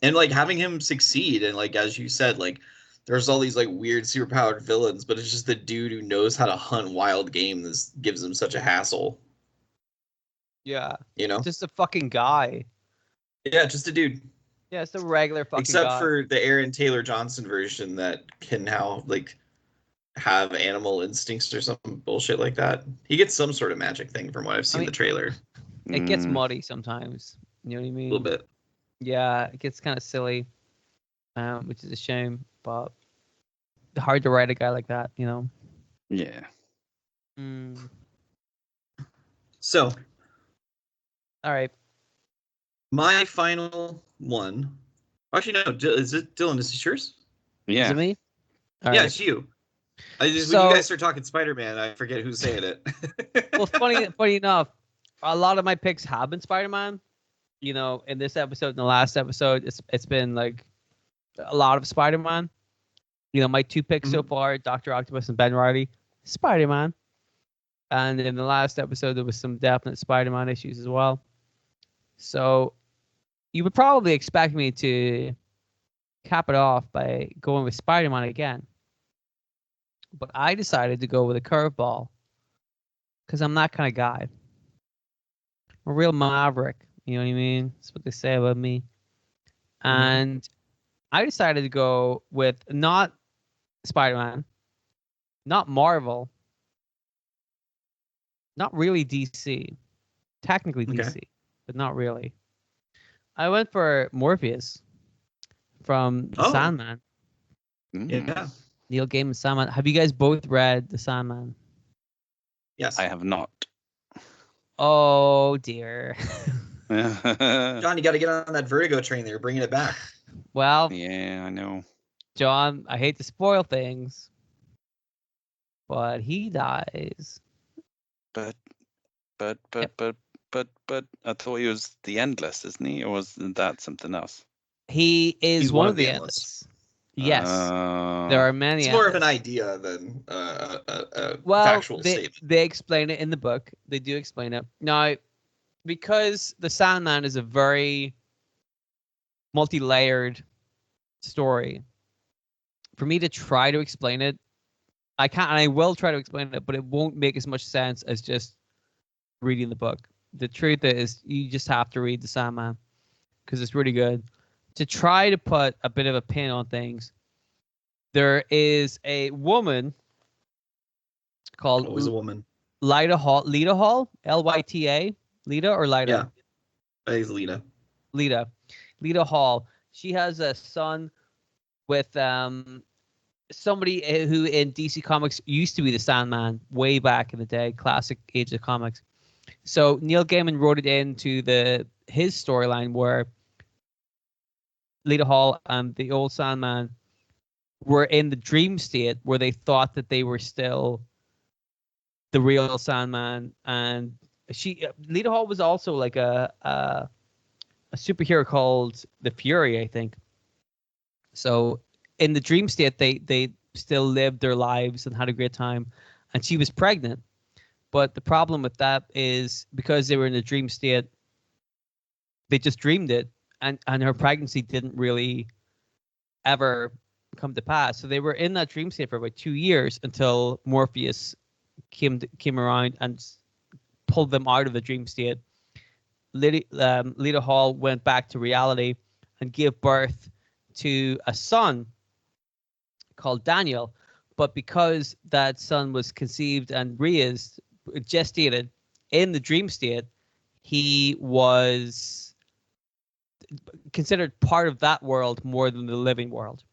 and like having him succeed, and like as you said, like there's all these like weird superpowered villains, but it's just the dude who knows how to hunt wild game that gives him such a hassle. Yeah. You know? Just a fucking guy. Yeah, just a dude. Yeah, it's a regular fucking Except guy. for the Aaron Taylor Johnson version that can now like have animal instincts or some bullshit like that. He gets some sort of magic thing from what I've seen the trailer. It gets muddy sometimes. You know what I mean? A little bit. Yeah, it gets kind of silly, which is a shame. But hard to write a guy like that, you know? Yeah. So, all right. My final one. Actually, no. Is it Dylan? Is it yours? Yeah. Is it me? All right. It's you. When you guys start talking Spider-Man, I forget who's saying it. Well, funny enough, a lot of my picks have been Spider-Man. You know, in this episode, in the last episode, it's been like a lot of Spider-Man. You know, my two picks so far, Dr. Octopus and Ben Reilly, Spider-Man. And in the last episode, there was some definite Spider-Man issues as well. So you would probably expect me to cap it off by going with Spider-Man again. But I decided to go with a curveball because I'm that kind of guy. I'm a real maverick. You know what I mean? That's what they say about me. And I decided to go with not Spider-Man, not Marvel, not really DC. Technically DC, but not really. I went for Morpheus from The Sandman. Yeah. Neil Gaiman's Sandman. Have you guys both read The Sandman? Yes. I have not. Oh, dear. John, you got to get on that Vertigo train. They're bringing it back. Well, yeah, I know. John, I hate to spoil things, but he dies. But I thought he was the Endless, isn't he? Or was that something else? He is He's one of the Endless. Yes. There are many. It's more of an idea than a factual statement. They explain it in the book. They do explain it. Now, because The Sandman is a very multi-layered story, for me to try to explain it, I can't, and I will try to explain it, but it won't make as much sense as just reading the book. The truth is, you just have to read The Sandman because it's really good. To try to put a bit of a pin on things, there is a woman called Always a woman. Lyta Hall, Lyta, Lita or Lyta? Yeah, I think it's Lita. Lita Hall. She has a son with somebody who in DC Comics used to be the Sandman way back in the day, classic Age of Comics. So Neil Gaiman wrote it into his storyline where Lita Hall and the old Sandman were in the dream state where they thought that they were still the real Sandman, and Lita Hall was also like a superhero called the Fury, I think. So in the dream state, they still lived their lives and had a great time, and she was pregnant. But the problem with that is because they were in a dream state, they just dreamed it, and her pregnancy didn't really ever come to pass. So they were in that dream state for about 2 years until Morpheus came around and pulled them out of the dream state. Lita Hall went back to reality and gave birth to a son called Daniel. But because that son was conceived and raised, gestated in the dream state, he was considered part of that world more than the living world.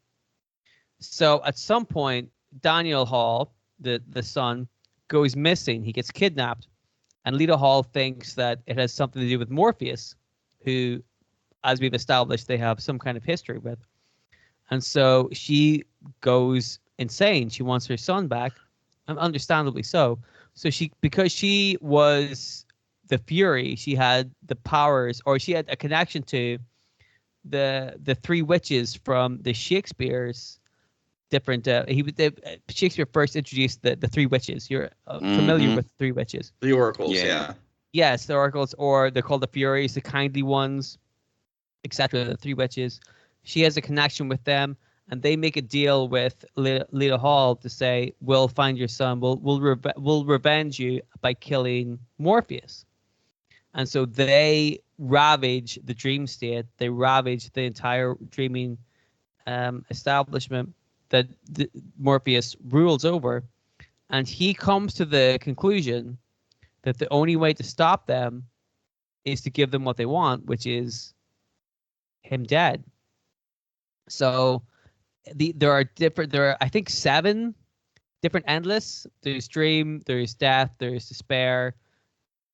So at some point, Daniel Hall, the son, goes missing. He gets kidnapped. And Lita Hall thinks that it has something to do with Morpheus, who, as we've established, they have some kind of history with. And so she goes insane. She wants her son back, and understandably so. So because she was the Fury, she had the powers, or she had a connection to the three witches from the Shakespeare's different. Shakespeare first introduced the three witches. You're familiar with three witches? The oracles, yeah. Yes, the oracles, or they're called the Furies, the kindly ones, etc. The three witches. She has a connection with them, and they make a deal with Lita Hall to say, "We'll find your son. We'll revenge you by killing Morpheus." And so they ravage the dream state. They ravage the entire dreaming establishment that Morpheus rules over, and he comes to the conclusion that the only way to stop them is to give them what they want, which is him dead. So there are I think 7 different endless. There's dream, there's death, there's despair,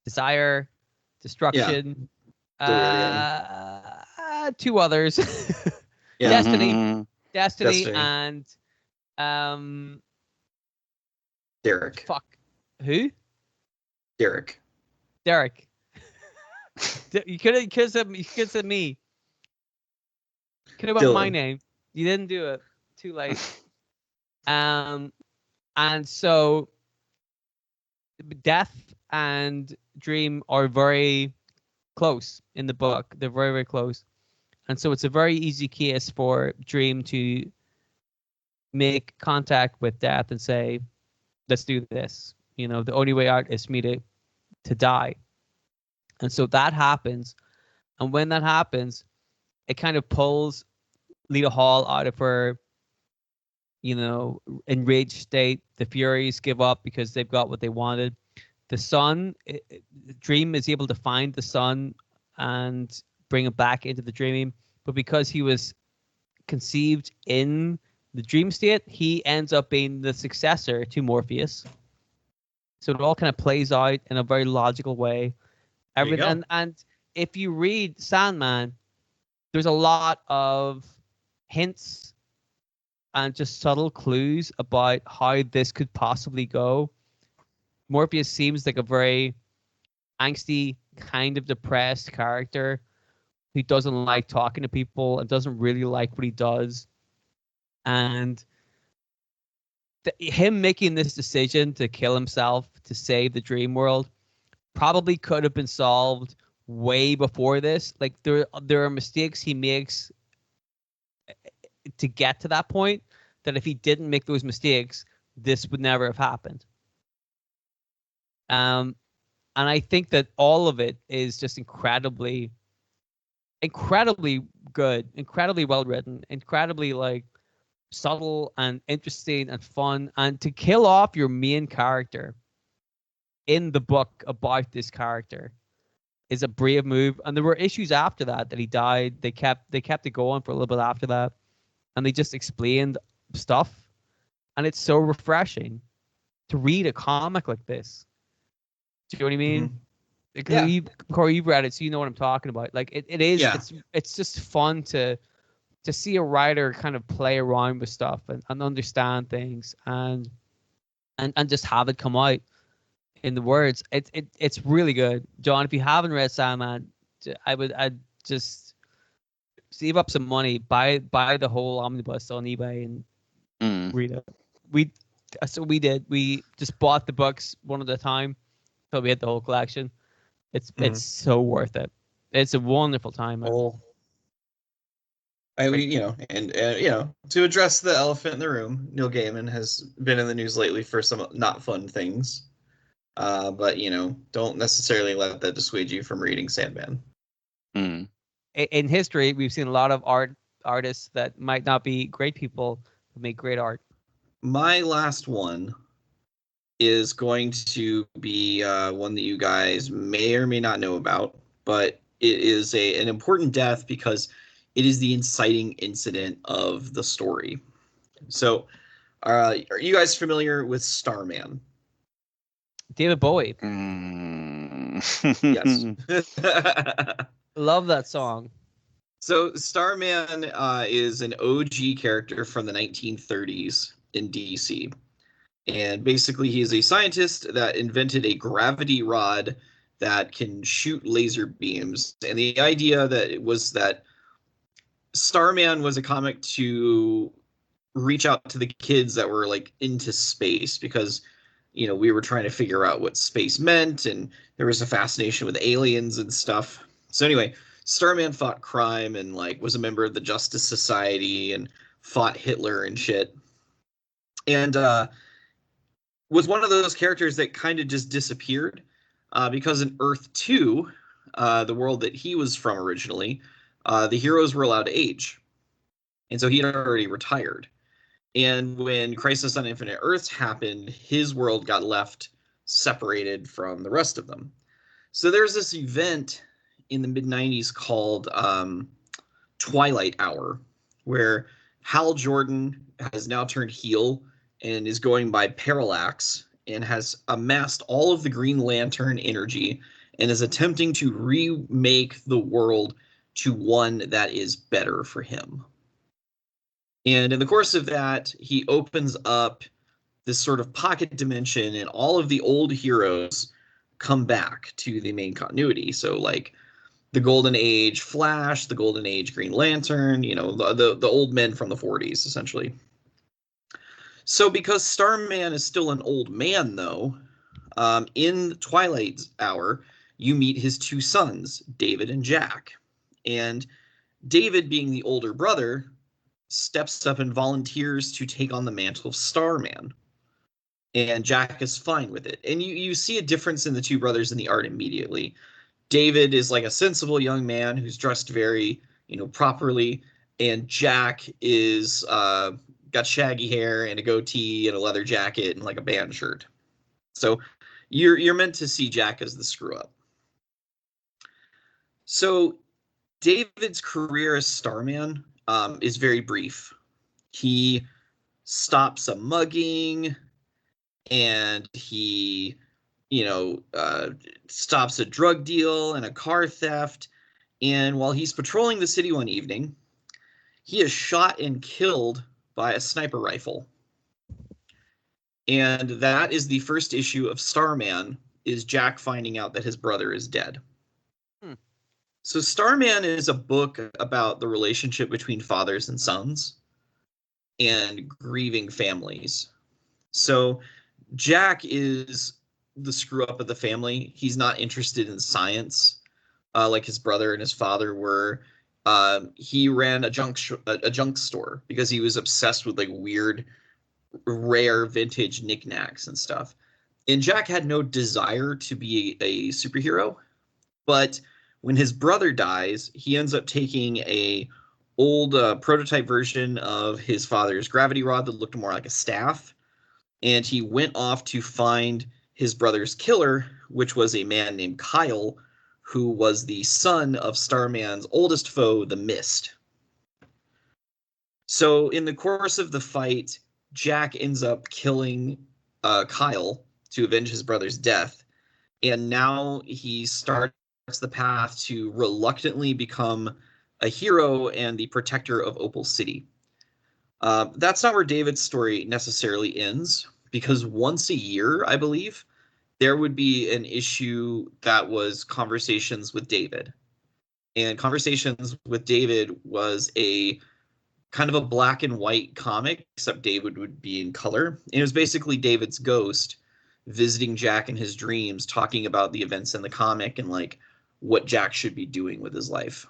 desire, destruction, 2 others. Yeah. Destiny, and Derek. Fuck. Who? Derek. You could have said me. Could have put my name. You didn't do it. Too late. And so death and dream are very close in the book. They're very, very close. And so it's a very easy case for dream to make contact with death and say, let's do this. You know, the only way out is for me to die. And so that happens. And when that happens, it kind of pulls Lita Hall out of her, enraged state. The Furies give up because they've got what they wanted. The son, Dream is able to find the son and bring him back into the dreaming. But because he was conceived in the dream state, he ends up being the successor to Morpheus. So it all kind of plays out in a very logical way. And if you read Sandman, there's a lot of hints and just subtle clues about how this could possibly go. Morpheus seems like a very angsty, kind of depressed character who doesn't like talking to people and doesn't really like what he does. And him making this decision to kill himself to save the dream world probably could have been solved way before this. Like there are mistakes he makes to get to that point that if he didn't make those mistakes, this would never have happened. And I think that all of it is just incredibly good, incredibly well written, incredibly like subtle and interesting and fun. And to kill off your main character in the book about this character is a brave move. And there were issues after that he died. They kept it going for a little bit after that, and they just explained stuff. And it's so refreshing to read a comic like this. Do you know what I mean? Mm-hmm. Corey, you've read it, so you know what I'm talking about. Like it is. Yeah. It's just fun to to see a writer kind of play around with stuff and understand things and just have it come out in the words. It's really good. John, if you haven't read Sandman, I'd just save up some money, buy the whole omnibus on eBay and read it. We did. We just bought the books one at a time till we had the whole collection. It's so worth it. It's a wonderful time. Oh. I mean, and to address the elephant in the room, Neil Gaiman has been in the news lately for some not fun things. But don't necessarily let that dissuade you from reading Sandman. In history, we've seen a lot of artists that might not be great people who make great art. My last one is going to be one that you guys may or may not know about, but it is an important death because it is the inciting incident of the story. So, are you guys familiar with Starman? David Bowie. Yes. Love that song. So Starman is an OG character from the 1930s in DC. And basically he is a scientist that invented a gravity rod that can shoot laser beams. And the idea that it was that Starman was a comic to reach out to the kids that were like into space because we were trying to figure out what space meant, and there was a fascination with aliens and stuff. So anyway, Starman fought crime and like was a member of the Justice Society and fought Hitler and shit. And was one of those characters that kind of just disappeared because in Earth 2, the world that he was from originally, the heroes were allowed to age. And so he had already retired. And when Crisis on Infinite Earths happened, his world got left separated from the rest of them. So there's this event in the mid-90s called Twilight Hour, where Hal Jordan has now turned heel and is going by Parallax and has amassed all of the Green Lantern energy and is attempting to remake the world to one that is better for him. And in the course of that, he opens up this sort of pocket dimension, and all of the old heroes come back to the main continuity. So like the Golden Age Flash, the Golden Age Green Lantern, the old men from the 40s, essentially. So because Starman is still an old man, though, in Twilight Hour, you meet his two sons, David and Jack. And David, being the older brother, steps up and volunteers to take on the mantle of Starman. And Jack is fine with it. And you see a difference in the two brothers in the art immediately. David is like a sensible young man who's dressed very, properly. And Jack is got shaggy hair and a goatee and a leather jacket and like a band shirt. So you're meant to see Jack as the screw up. So David's career as Starman is very brief. He stops a mugging, and he, stops a drug deal and a car theft. And while he's patrolling the city one evening, he is shot and killed by a sniper rifle. And that is the first issue of Starman, is Jack finding out that his brother is dead. So Starman is a book about the relationship between fathers and sons and grieving families. So Jack is the screw up of the family. He's not interested in science like his brother and his father were. He ran a junk store because he was obsessed with like weird, rare vintage knickknacks and stuff. And Jack had no desire to be a superhero, but when his brother dies, he ends up taking a old prototype version of his father's gravity rod that looked more like a staff, and he went off to find his brother's killer, which was a man named Kyle, who was the son of Starman's oldest foe, the Mist. So in the course of the fight, Jack ends up killing Kyle to avenge his brother's death, and now he starts the path to reluctantly become a hero and the protector of Opal City. That's not where David's story necessarily ends, because once a year, I believe, there would be an issue that was Conversations with David. And Conversations with David was a kind of a black and white comic, except David would be in color. And it was basically David's ghost visiting Jack in his dreams, talking about the events in the comic and like what Jack should be doing with his life.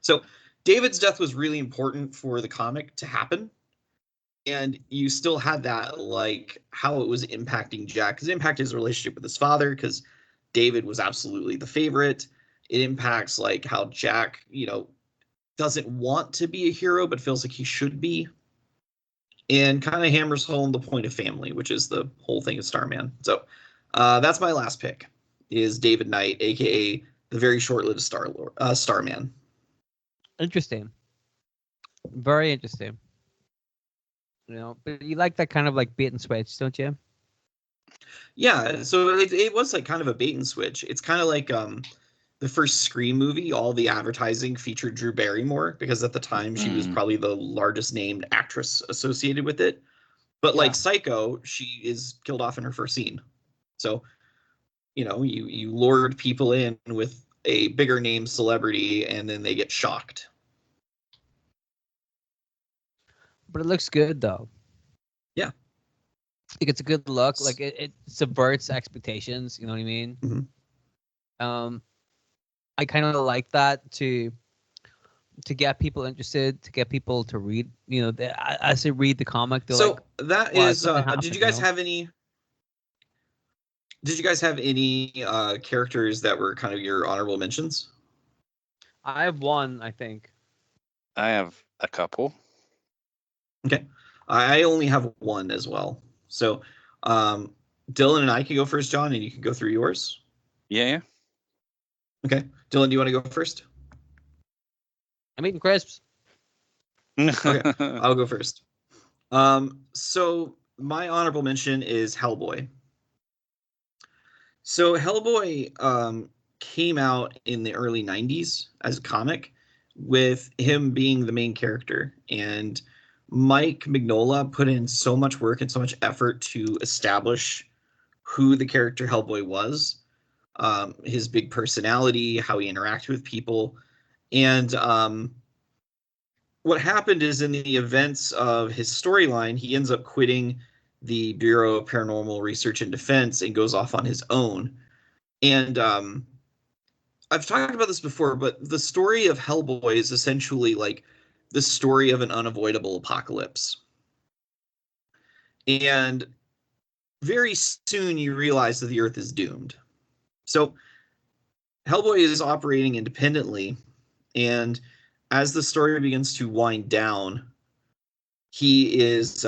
So David's death was really important for the comic to happen. And you still had that, like, how it was impacting Jack, because it impacted his relationship with his father, because David was absolutely the favorite. It impacts, like, how Jack, doesn't want to be a hero, but feels like he should be. And kind of hammers home the point of family, which is the whole thing of Starman. So that's my last pick, is David Knight, a.k.a. the very short-lived Starman. Interesting. Very interesting. But you like that kind of like bait and switch, don't you? Yeah, so it was like kind of a bait and switch. It's kind of like the first Scream movie. All the advertising featured Drew Barrymore because at the time she was probably the largest named actress associated with it. But like Psycho, she is killed off in her first scene. So, you lured people in with a bigger name celebrity and then they get shocked. But it looks good though. Yeah. Like it's a good look. Like it subverts expectations. You know what I mean? Mm-hmm. I kind of like that to get people interested, to get people to read. As they read the comic, they're so like, that well, is. Did you guys have any? Did you guys have any characters that were kind of your honorable mentions? I have one, I think. I have a couple. Okay. I only have one as well. So Dylan and I can go first, John, and you can go through yours. Yeah. Okay. Dylan, do you want to go first? I'm eating crisps. Okay. I'll go first. So my honorable mention is Hellboy. So Hellboy came out in the early 90s as a comic, with him being the main character. And Mike Mignola put in so much work and so much effort to establish who the character Hellboy was, his big personality, how he interacted with people. And what happened is, in the events of his storyline, he ends up quitting the Bureau of Paranormal Research and Defense and goes off on his own. And I've talked about this before, but the story of Hellboy is essentially like the story of an unavoidable apocalypse. And very soon you realize that the Earth is doomed. So Hellboy is operating independently, and as the story begins to wind down, he is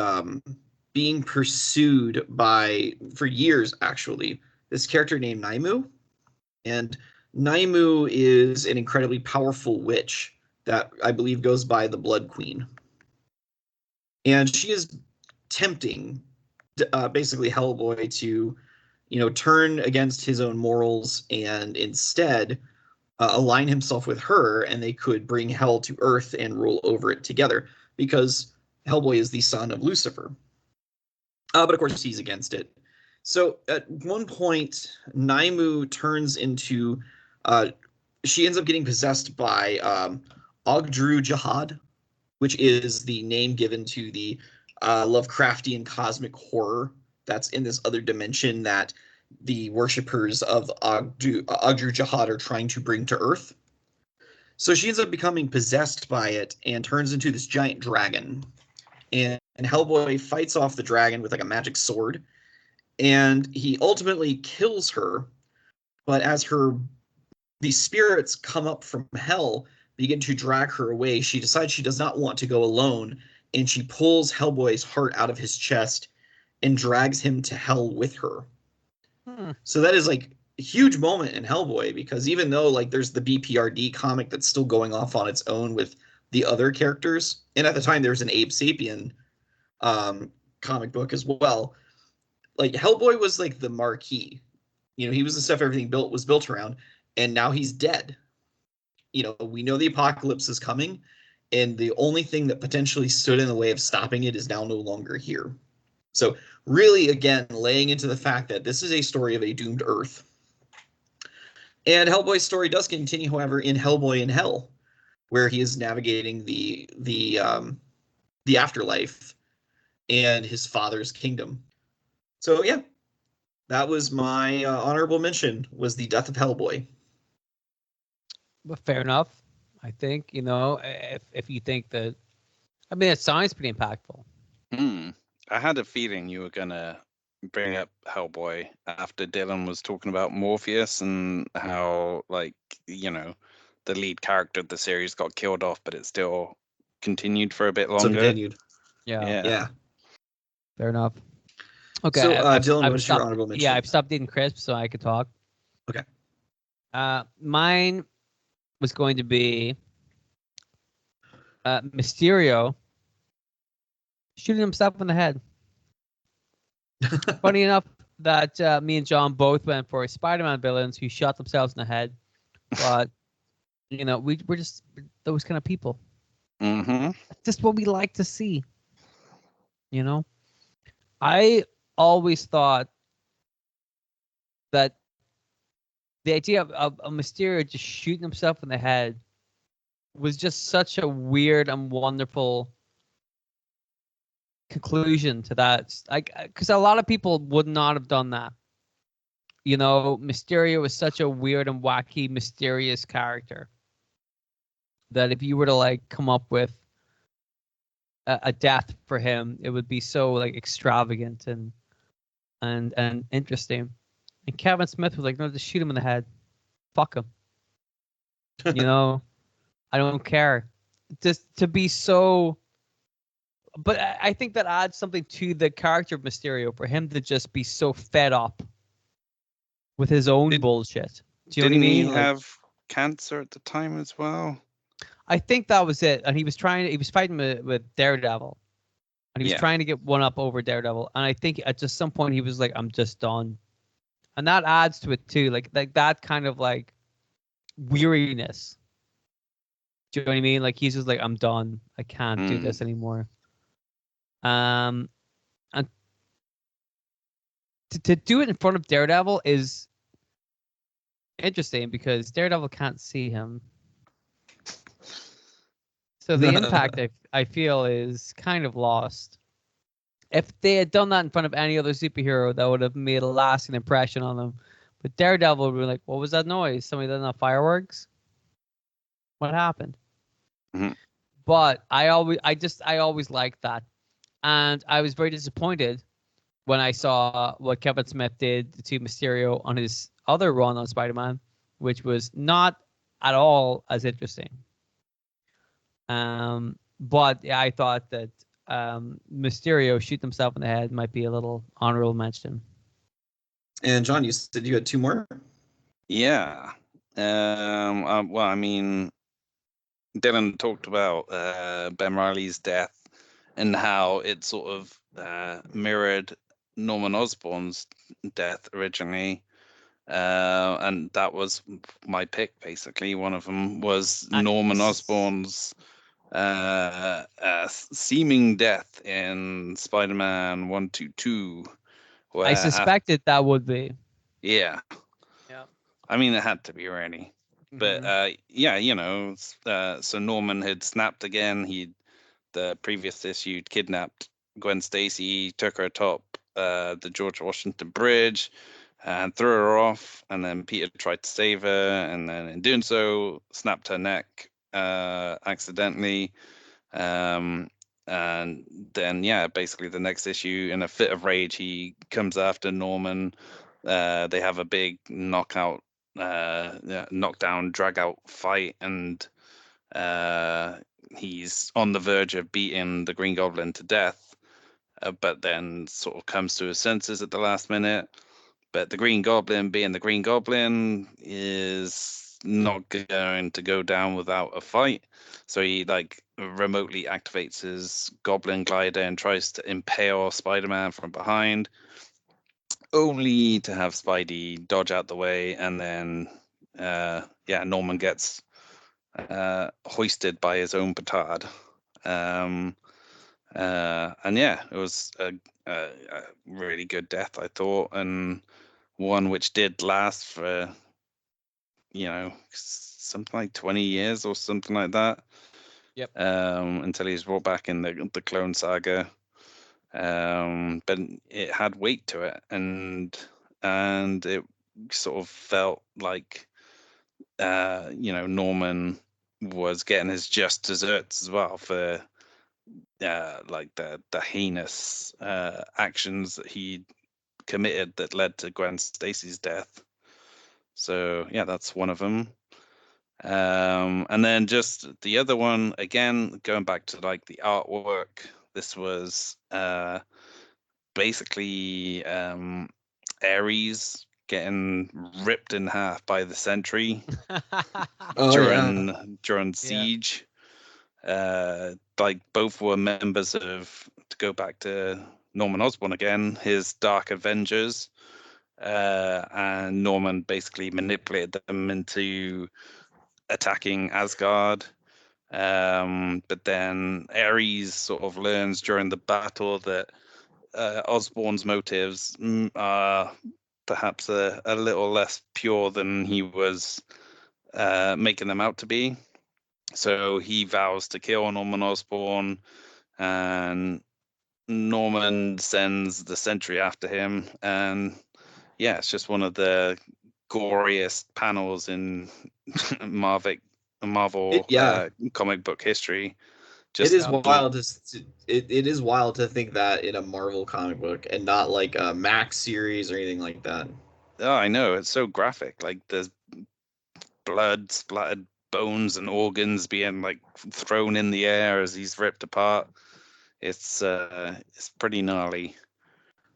being pursued for years, actually, this character named Naimu. And Naimu is an incredibly powerful witch that I believe goes by the Blood Queen. And she is tempting, basically, Hellboy to, turn against his own morals and instead align himself with her, and they could bring hell to Earth and rule over it together, because Hellboy is the son of Lucifer. But of course, he's against it. So at one point, Naimu turns into, she ends up getting possessed by Ogdru Jihad, which is the name given to the Lovecraftian cosmic horror that's in this other dimension that the worshippers of Ogdru Jihad are trying to bring to Earth. So she ends up becoming possessed by it and turns into this giant dragon. And Hellboy fights off the dragon with like a magic sword, and he ultimately kills her. But as these spirits come up from hell, begin to drag her away, she decides she does not want to go alone, and she pulls Hellboy's heart out of his chest and drags him to hell with her. So that is like a huge moment in Hellboy, because even though like there's the BPRD comic that's still going off on its own with the other characters, and at the time there's an Abe Sapien comic book as well, like Hellboy was like the marquee. He was the stuff everything was built around, and now he's dead. we know the apocalypse is coming, and the only thing that potentially stood in the way of stopping it is now no longer here. So really, again, laying into the fact that this is a story of a doomed Earth. And Hellboy's story does continue, however, in Hellboy in Hell, where he is navigating the afterlife and his father's kingdom. So yeah, that was my honorable mention, was the death of Hellboy. But fair enough. I think, if you think that, I mean, it sounds pretty impactful. I had a feeling you were gonna bring up Hellboy after Dylan was talking about Morpheus and how, like, the lead character of the series got killed off, but it still continued for a bit So longer. continued. Yeah. Yeah. Fair enough. Okay. So, I've Dylan, what's your stopped- honorable mention? Yeah, I've stopped eating crisps so I could talk. Okay. Mine was going to be Mysterio shooting himself in the head. Funny enough that me and John both went for Spider-Man villains who shot themselves in the head, but we're just those kind of people. Mm-hmm. That's just what we like to see. I always thought that the idea of Mysterio just shooting himself in the head was just such a weird and wonderful conclusion to that. Like, because a lot of people would not have done that. Mysterio is such a weird and wacky, mysterious character that if you were to like come up with a death for him, it would be so like extravagant and interesting. And Kevin Smith was like, no, just shoot him in the head. Fuck him. I don't care. Just to be so. But I think that adds something to the character of Mysterio for him to just be so fed up with his own bullshit. Do you know what I Didn't mean? he have cancer at the time as well? I think that was it. And he was fighting with Daredevil. And he was trying to get one up over Daredevil. And I think at just some point he was like, I'm just done. And that adds to it too. Like that kind of like weariness. Do you know what I mean? Like he's just like, I'm done. I can't do this anymore. And to do it in front of Daredevil is interesting because Daredevil can't see him. So the impact I feel is kind of lost. If they had done that in front of any other superhero, that would have made a lasting impression on them. But Daredevil would be like, what was that noise? Somebody done that fireworks? What happened? Mm-hmm. But I always liked that. And I was very disappointed when I saw what Kevin Smith did to Mysterio on his other run on Spider-Man, which was not at all as interesting. But yeah, I thought that Mysterio shoot himself in the head might be a little honorable mention. And John, you said you had two more? Yeah. Well, I mean, Dylan talked about Ben Reilly's death and how it sort of mirrored Norman Osborn's death originally. And that was my pick, basically. One of them was Norman Osborn's seeming death in Spider-Man 122. I suspected that would be. Yeah. Yeah. I mean, it had to be really. But yeah, so Norman had snapped again. The previous issue kidnapped Gwen Stacy, took her atop the George Washington Bridge, and threw her off. And then Peter tried to save her, and then in doing so, snapped her neck accidentally. And then, yeah, basically the next issue, in a fit of rage, he comes after Norman. They have a big knockdown, drag out fight, and he's on the verge of beating the Green Goblin to death, but then sort of comes to his senses at the last minute. But the Green Goblin, being the Green Goblin, is not going to go down without a fight. So he like remotely activates his Goblin glider and tries to impale Spider-Man from behind, only to have Spidey dodge out the way, and then Norman gets hoisted by his own petard. And yeah, it was a really good death, I thought, and one which did last for, something like 20 years or something like that. Yep. Until he was brought back in the Clone Saga. But it had weight to it, and it sort of felt like Norman was getting his just desserts as well for like the heinous actions that he committed that led to Gwen Stacy's death. So yeah, that's one of them. And then just the other one, again, going back to like the artwork, this was basically Ares getting ripped in half by the Sentry during Siege. Like both were members of, to go back to Norman Osborn again, his Dark Avengers, and Norman basically manipulated them into attacking Asgard. But then Ares sort of learns during the battle that Osborn's motives are perhaps a little less pure than he was making them out to be. So he vows to kill Norman Osborn, and Norman sends the Sentry after him. And yeah, it's just one of the goriest panels in Marvel comic book history. It is wild it is wild to think that in a Marvel comic book and not like a Max series or anything like that. Oh, I know, it's so graphic. Like there's blood, splattered bones and organs being like thrown in the air as he's ripped apart. It's pretty gnarly.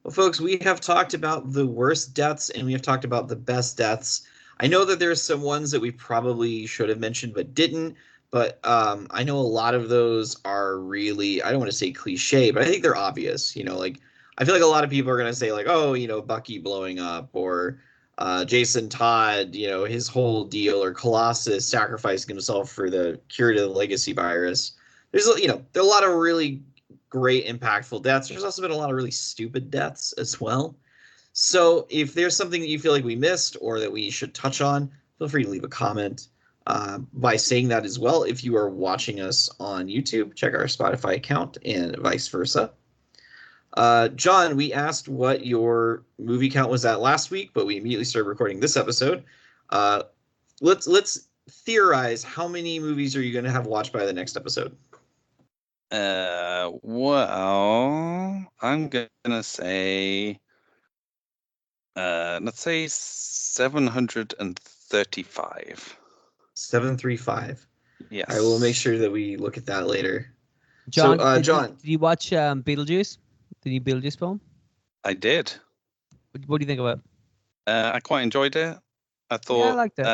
Well, folks, we have talked about the worst deaths and we have talked about the best deaths. I know that there's some ones that we probably should have mentioned but didn't, but I know a lot of those are really, I don't want to say cliche, but I think they're obvious. Like I feel like a lot of people are going to say like, oh, Bucky blowing up, or Jason Todd, his whole deal, or Colossus sacrificing himself for the cure to the legacy virus. There are a lot of really great impactful deaths. There's also been a lot of really stupid deaths as well. So if there's something that you feel like we missed or that we should touch on, feel free to leave a comment by saying that as well. If you are watching us on YouTube, check our Spotify account and vice versa. John, we asked what your movie count was at last week, but we immediately started recording this episode. Let's theorize, how many movies are you going to have watched by the next episode? Well, I'm gonna say, let's say 735. 735. Yes. All right, we'll make sure that we look at that later. John, So, did you watch Beetlejuice? The new Beetlejuice film? I did. What do you think about it? I quite enjoyed it. I thought I liked it.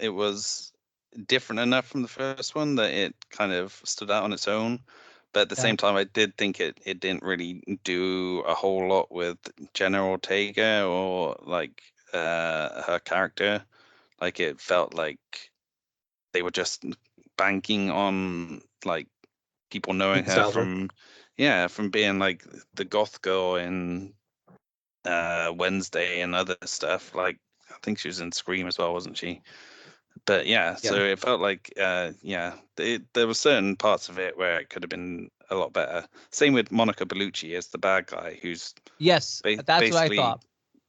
It was different enough from the first one that it kind of stood out on its own. But at the same time, I did think it didn't really do a whole lot with Jenna Ortega or like her character. Like it felt like they were just banking on like people knowing her from being like the goth girl in Wednesday and other stuff. Like I think she was in Scream as well, wasn't she? But so it felt like there were certain parts of it where it could have been a lot better. Same with Monica Bellucci as the bad guy, who's that's what I thought.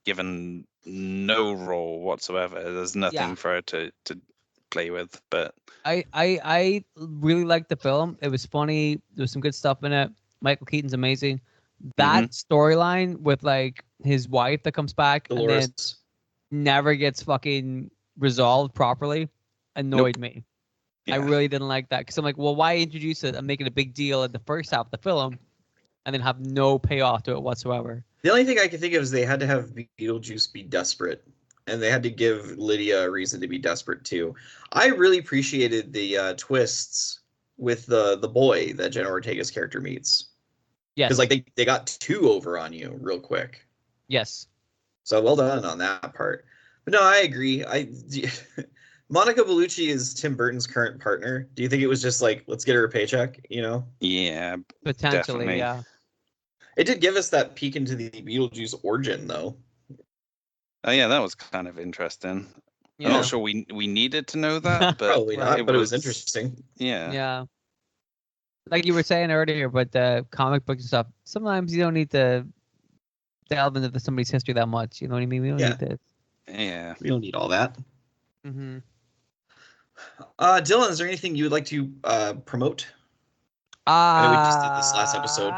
Given no role whatsoever. There's nothing for her to play with. But I really liked the film. It was funny. There was some good stuff in it. Michael Keaton's amazing. That storyline with like his wife that comes back Dolores. and then never gets fucking resolved properly annoyed me. I really didn't like that because I'm like, well, why introduce it and make it a big deal in the first half of the film and then have no payoff to it whatsoever? The only thing I can think of is they had to have Beetlejuice be desperate, and they had to give Lydia a reason to be desperate too. I really appreciated the twists with the boy that Jenna Ortega's character meets. Yes. Because like they got two over on you real quick. Yes. So well done on that part. But no, I agree. Monica Bellucci is Tim Burton's current partner. Do you think it was just like, let's get her a paycheck? You know, Yeah, Potentially, definitely. yeah. it did give us that peek into the Beetlejuice origin, though. Oh yeah, that was kind of interesting. I'm Yeah. not sure we needed to know that, but Probably not, Right. but it was interesting. Yeah. Yeah. Like you were saying earlier, but the comic books and stuff, sometimes you don't need to delve into somebody's history that much. You know what I mean? We don't Yeah. need to. Yeah. We don't need all that. Mm-hmm. Dylan, is there anything you would like to promote? I know we just did this last episode.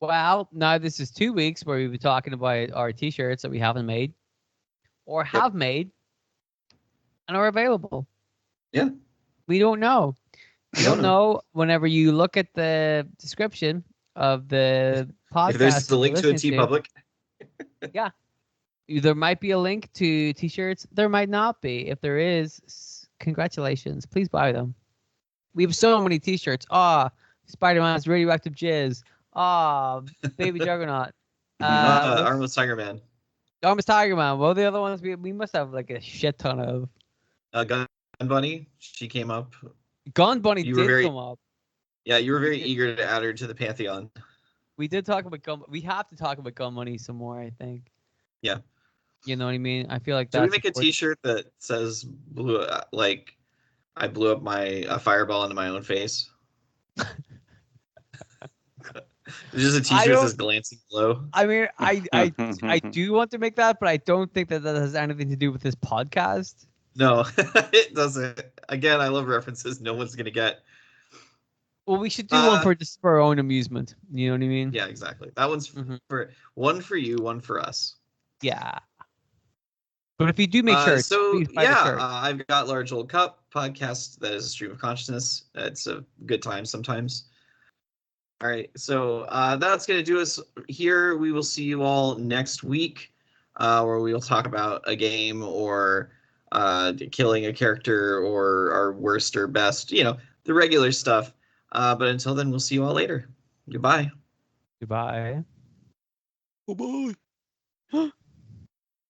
Well, now this is 2 weeks where we'll be talking about our t-shirts that we haven't made or have made and are available. Yeah. We don't know. You'll know whenever you look at the description of the podcast. If there's the you're link to a listening TeePublic. Yeah. There might be a link to t-shirts. There might not be. If there is, congratulations. Please buy them. We have so many t-shirts. Spider-Man's radioactive jizz. Baby Juggernaut. Armless Tiger Man. Armless Tiger Man. Well, the other ones we must have like a shit ton of. Gun Bunny. She came up. Gun Bunny You were did very- come up. Yeah, you were very eager to add her to the pantheon. We did talk about Gun. We have to talk about Gun Bunny some more, I think. Yeah. You know what I mean? I feel like Should we that's make a T-shirt that says like I blew up my fireball into my own face? It's just a T-shirt that says glancing blow. I mean, I do want to make that, but I don't think that has anything to do with this podcast. No, it doesn't. Again, I love references no one's gonna get. Well, we should do one for just for our own amusement. You know what I mean? Yeah, exactly. That one's for one for you, one for us. Yeah. But if you do make shirts, please buy the shirt. I've got Large Old Cup podcast that is a stream of consciousness. It's a good time sometimes. All right, so that's gonna do us here. We will see you all next week, where we will talk about a game or killing a character or our worst or best, the regular stuff. But until then, we'll see you all later. Goodbye. Goodbye. Bye-bye.